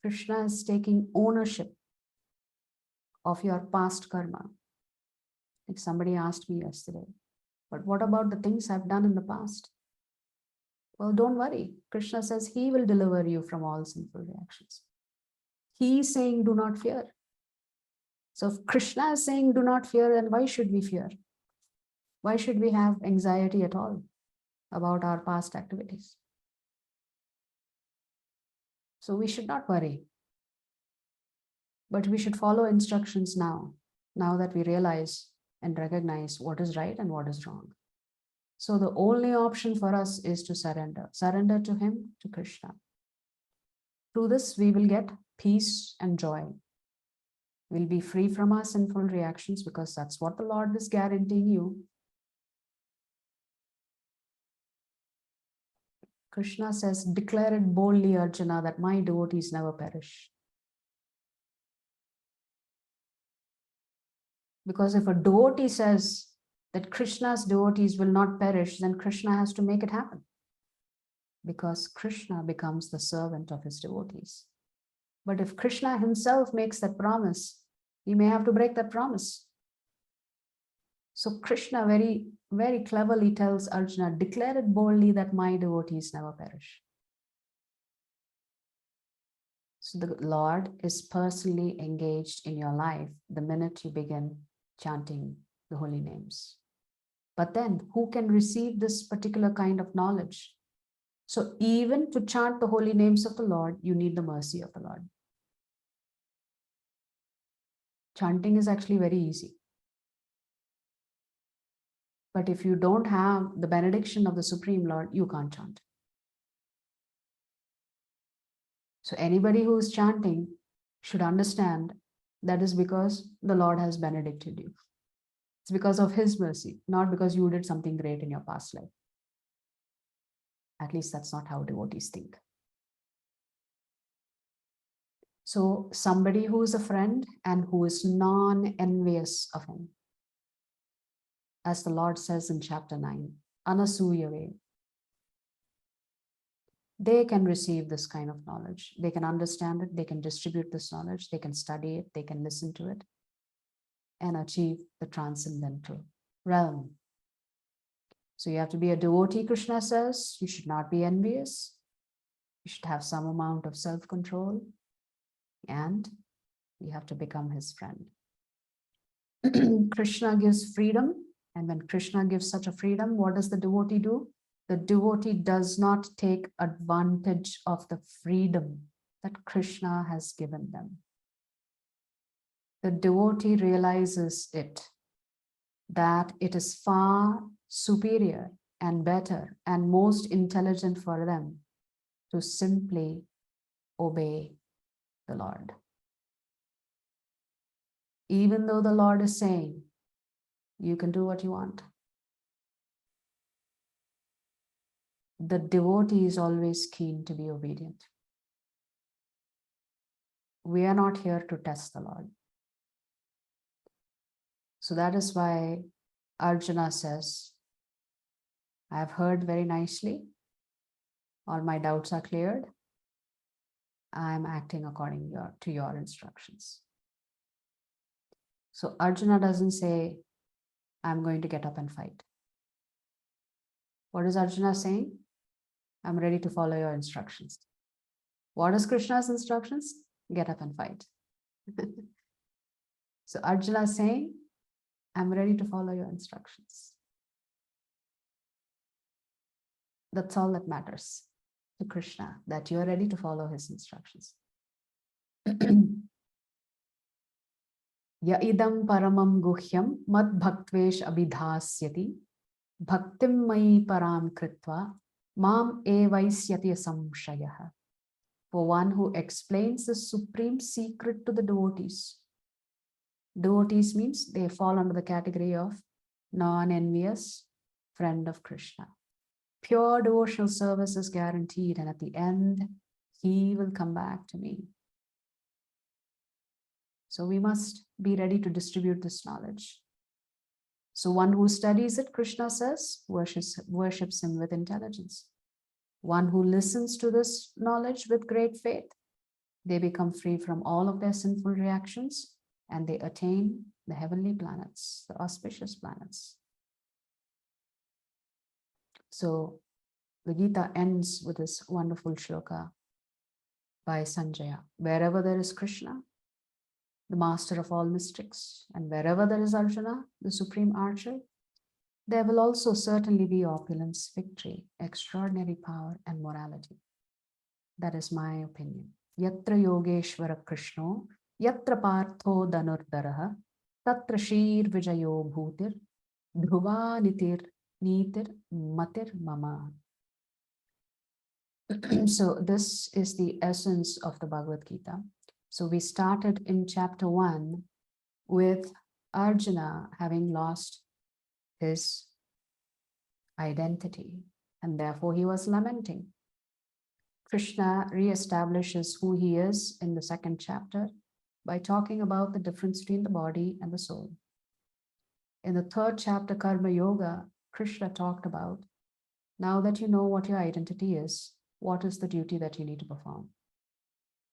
Speaker 1: Krishna is taking ownership of your past karma. Like somebody asked me yesterday, but what about the things I've done in the past? Well, don't worry. Krishna says he will deliver you from all sinful reactions. He's saying, do not fear. So if Krishna is saying, do not fear, then why should we fear? Why should we have anxiety at all about our past activities? So we should not worry. But we should follow instructions now that we realize and recognize what is right and what is wrong. So the only option for us is to surrender to him, to Krishna. Through this, we will get peace and joy. We'll be free from our sinful reactions because that's what the Lord is guaranteeing you. Krishna says, declare it boldly, Arjuna, that my devotees never perish. Because if a devotee says that Krishna's devotees will not perish, then Krishna has to make it happen. Because Krishna becomes the servant of his devotees. But if Krishna himself makes that promise, he may have to break that promise. So Krishna very, very cleverly tells Arjuna, declare it boldly that my devotees never perish. So the Lord is personally engaged in your life the minute you begin chanting the holy names. But then who can receive this particular kind of knowledge? So even to chant the holy names of the Lord, you need the mercy of the Lord. Chanting is actually very easy. But if you don't have the benediction of the Supreme Lord, you can't chant. So anybody who is chanting should understand that is because the Lord has benedicted you. It's because of His mercy, not because you did something great in your past life. At least that's not how devotees think. So somebody who is a friend and who is non-envious of him, as the Lord says in chapter 9, anasuyave, they can receive this kind of knowledge. They can understand it. They can distribute this knowledge. They can study it. They can listen to it and achieve the transcendental realm. So you have to be a devotee, Krishna says. You should not be envious. You should have some amount of self-control, and you have to become his friend. Krishna gives freedom, and when Krishna gives such a freedom, what does the devotee do? The devotee does not take advantage of the freedom that Krishna has given them. The devotee realizes that it is far superior and better and most intelligent for them to simply obey the Lord. Even though the Lord is saying, you can do what you want, the devotee is always keen to be obedient. We are not here to test the Lord. So that is why Arjuna says, I have heard very nicely. All my doubts are cleared. I am acting according to your instructions. So Arjuna doesn't say, I'm going to get up and fight. What is Arjuna saying? I'm ready to follow your instructions. What is Krishna's instructions? Get up and fight. So Arjuna is saying, I'm ready to follow your instructions. That's all that matters to Krishna, that you're ready to follow his instructions. Ya idam paramam guhyam mad bhaktvesh abhidhasyati bhaktim mai param kritva mam evaisyati samshayah. For one who explains the supreme secret to the devotees. Devotees means they fall under the category of non-envious friend of Krishna. Pure devotional service is guaranteed, and at the end, he will come back to me. So we must be ready to distribute this knowledge. So one who studies it, Krishna says, worships him with intelligence. One who listens to this knowledge with great faith, they become free from all of their sinful reactions, and they attain the heavenly planets, the auspicious planets. So the Gita ends with this wonderful shloka by Sanjaya. Wherever there is Krishna, the master of all mystics, and wherever there is Arjuna, the supreme archer, there will also certainly be opulence, victory, extraordinary power, and morality. That is my opinion. Yatra Yogeshwara Krishno, Yatra Partho Dhanurdaraha, Tatra Shir Vijayo Bhutir, Dhruva Nitir Matir Mama. So this is the essence of the Bhagavad Gita. So we started in chapter 1 with Arjuna having lost his identity, and therefore he was lamenting. Krishna reestablishes who he is in the second chapter by talking about the difference between the body and the soul. In the third chapter, Karma Yoga, Krishna talked about, now that you know what your identity is, what is the duty that you need to perform?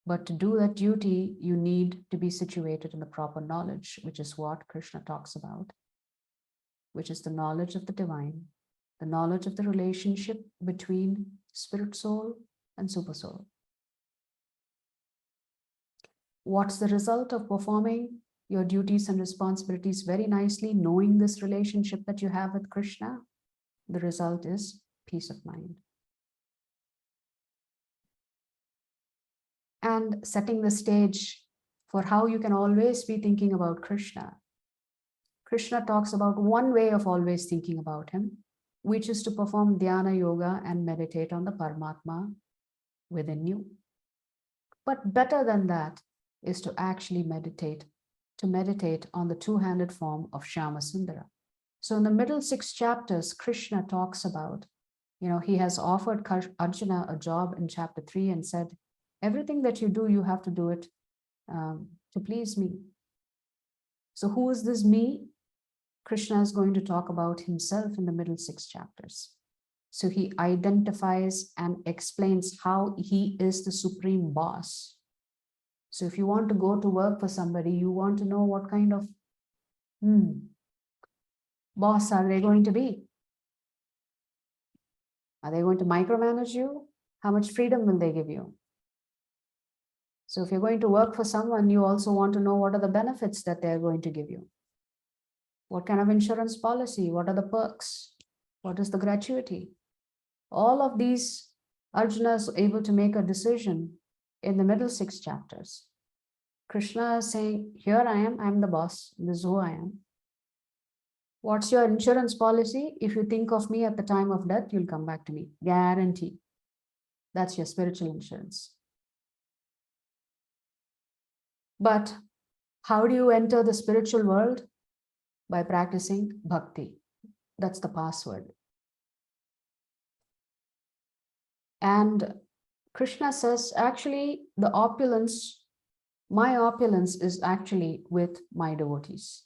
Speaker 1: But to do that duty, you need to be situated in the proper knowledge, which is what Krishna talks about, which is the knowledge of the divine, the knowledge of the relationship between spirit soul and super soul. What's the result of performing your duties and responsibilities very nicely, knowing this relationship that you have with Krishna? The result is peace of mind. And setting the stage for how you can always be thinking about Krishna. Krishna talks about one way of always thinking about him, which is to perform dhyana yoga and meditate on the Paramatma within you. But better than that is to actually meditate on the two-handed form of Shyama Sundara. So in the middle 6 chapters, Krishna talks about, he has offered Arjuna a job in chapter 3 and said, everything that you do, you have to do it to please me. So who is this me? Krishna is going to talk about himself in the middle 6 chapters. So he identifies and explains how he is the supreme boss. So if you want to go to work for somebody, you want to know what kind of boss are they going to be? Are they going to micromanage you? How much freedom will they give you? So if you're going to work for someone, you also want to know what are the benefits that they're going to give you. What kind of insurance policy? What are the perks? What is the gratuity? All of these, Arjuna is able to make a decision in the middle 6 chapters. Krishna is saying, here I am, I'm the boss, this is who I am. What's your insurance policy? If you think of me at the time of death, you'll come back to me, guarantee. That's your spiritual insurance. But how do you enter the spiritual world? By practicing bhakti. That's the password. And Krishna says, actually, the opulence, my opulence is actually with my devotees.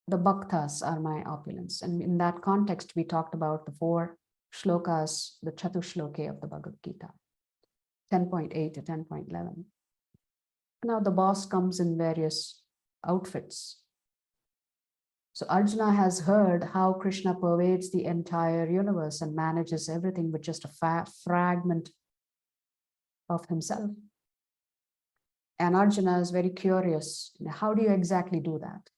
Speaker 1: The bhaktas are my opulence. And in that context, we talked about the 4 shlokas, the Chatushloke of the Bhagavad Gita, 10.8 to 10.11. Now the boss comes in various outfits. So Arjuna has heard how Krishna pervades the entire universe and manages everything with just a fragment of himself. And Arjuna is very curious, how do you exactly do that?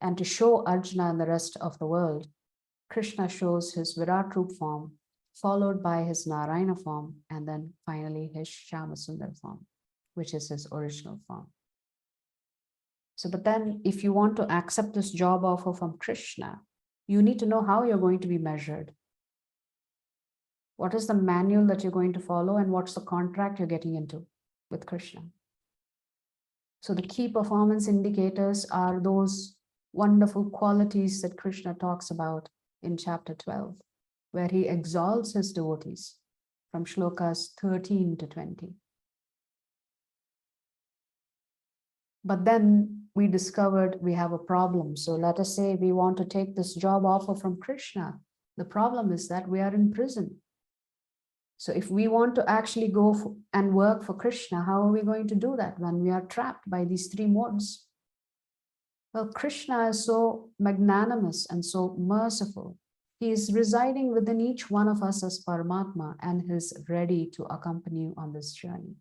Speaker 1: And to show Arjuna and the rest of the world, Krishna shows his Virat Roop form, followed by his Narayana form, and then finally his Shyama Sundar form, which is his original form. So, but then if you want to accept this job offer from Krishna, you need to know how you're going to be measured. What is the manual that you're going to follow, and what's the contract you're getting into with Krishna? So the key performance indicators are those wonderful qualities that Krishna talks about in chapter 12, where he exalts his devotees from shlokas 13 to 20. But then we discovered we have a problem. So let us say we want to take this job offer from Krishna. The problem is that we are in prison. So if we want to actually go and work for Krishna, how are we going to do that when we are trapped by these 3 modes? Well, Krishna is so magnanimous and so merciful. He is residing within each one of us as Paramatma and is ready to accompany you on this journey.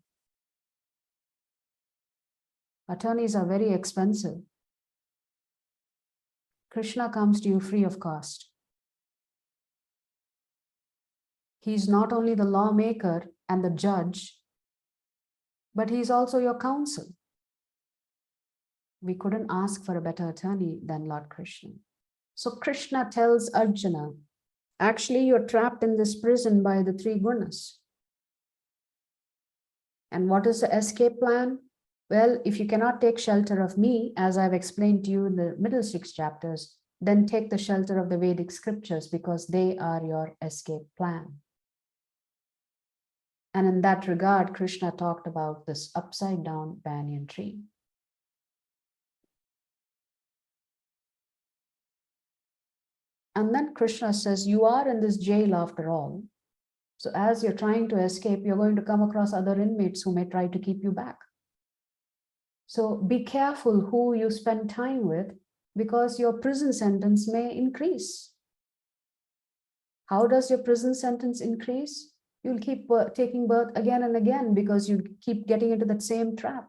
Speaker 1: Attorneys are very expensive. Krishna comes to you free of cost. He's not only the lawmaker and the judge, but he's also your counsel. We couldn't ask for a better attorney than Lord Krishna. So Krishna tells Arjuna, actually, you're trapped in this prison by the 3 gunas. And what is the escape plan? Well, if you cannot take shelter of me, as I've explained to you in the middle 6 chapters, then take the shelter of the Vedic scriptures because they are your escape plan. And in that regard, Krishna talked about this upside down banyan tree. And then Krishna says, you are in this jail after all. So as you're trying to escape, you're going to come across other inmates who may try to keep you back. So be careful who you spend time with because your prison sentence may increase. How does your prison sentence increase? You'll keep taking birth again and again because you keep getting into that same trap.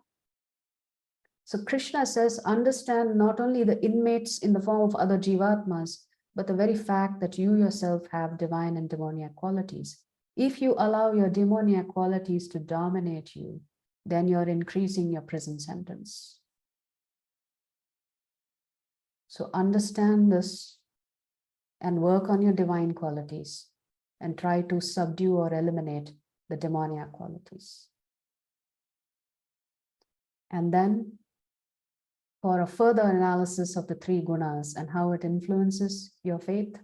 Speaker 1: So Krishna says, understand not only the inmates in the form of other jivatmas, but the very fact that you yourself have divine and demoniac qualities. If you allow your demoniac qualities to dominate you, then you're increasing your prison sentence. So understand this and work on your divine qualities and try to subdue or eliminate the demoniac qualities. And then for a further analysis of the three gunas and how it influences your faith,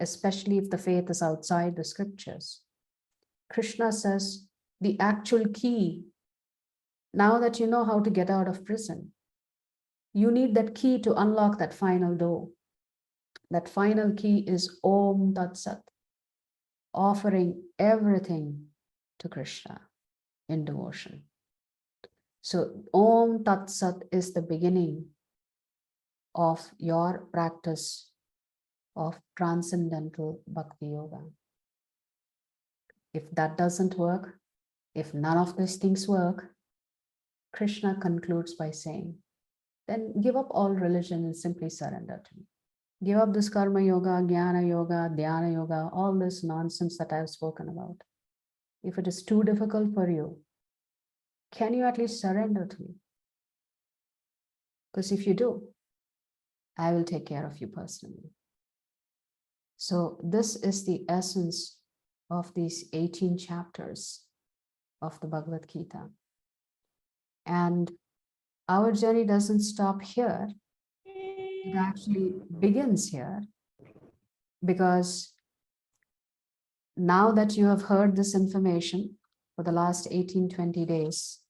Speaker 1: especially if the faith is outside the scriptures, Krishna says the actual key, now that you know how to get out of prison, you need that key to unlock that final door. That final key is Om Tat Sat, offering everything to Krishna in devotion. So Om Tat Sat is the beginning of your practice of transcendental Bhakti Yoga. If that doesn't work, if none of these things work, Krishna concludes by saying, then give up all religion and simply surrender to me. Give up this karma yoga, jnana yoga, dhyana yoga, all this nonsense that I've spoken about. If it is too difficult for you, can you at least surrender to me? Because if you do, I will take care of you personally. So this is the essence of these 18 chapters of the Bhagavad Gita. And our journey doesn't stop here. It actually begins here, because now that you have heard this information for the last 18-20 days,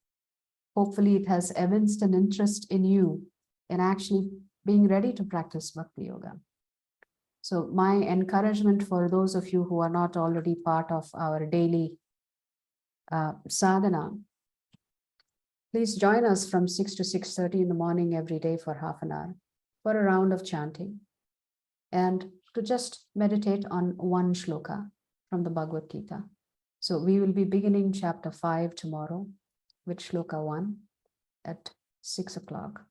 Speaker 1: hopefully it has evinced an interest in you in actually being ready to practice Bhakti Yoga. So my encouragement for those of you who are not already part of our daily sadhana, please join us from 6 to 6:30 in the morning every day for half an hour for a round of chanting and to just meditate on one shloka from the Bhagavad Gita. So we will be beginning chapter 5 tomorrow with shloka 1 at 6 o'clock.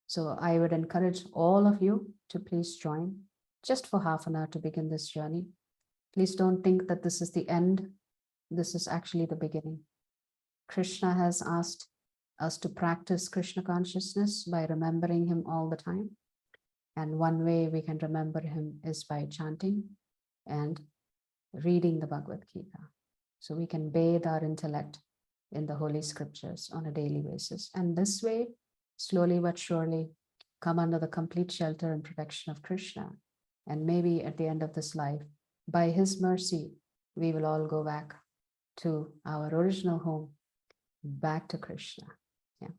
Speaker 1: So I would encourage all of you to please join just for half an hour to begin this journey. Please don't think that this is the end. This is actually the beginning. Krishna has asked us to practice Krishna consciousness by remembering him all the time. And one way we can remember him is by chanting and reading the Bhagavad Gita. So we can bathe our intellect in the holy scriptures on a daily basis. And this way, slowly but surely, come under the complete shelter and protection of Krishna. And maybe at the end of this life, by his mercy, we will all go back to our original home, back to Krishna. Yeah.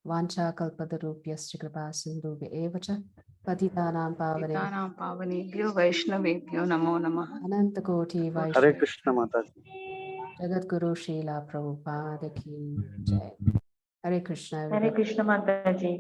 Speaker 1: Vancha kalpatarupyascha kripa sindhubhya eva cha patitanam
Speaker 2: पावनेभ्यो वैष्णवेभ्यो नमो नमः।
Speaker 1: ananta koti
Speaker 3: Hare
Speaker 1: vaishnav
Speaker 3: Krishna Mataji.
Speaker 1: Jagat Guru Srila Prabhupada ki jai. Hare Krishna,
Speaker 2: हरे
Speaker 1: everybody.
Speaker 2: Krishna माता जी।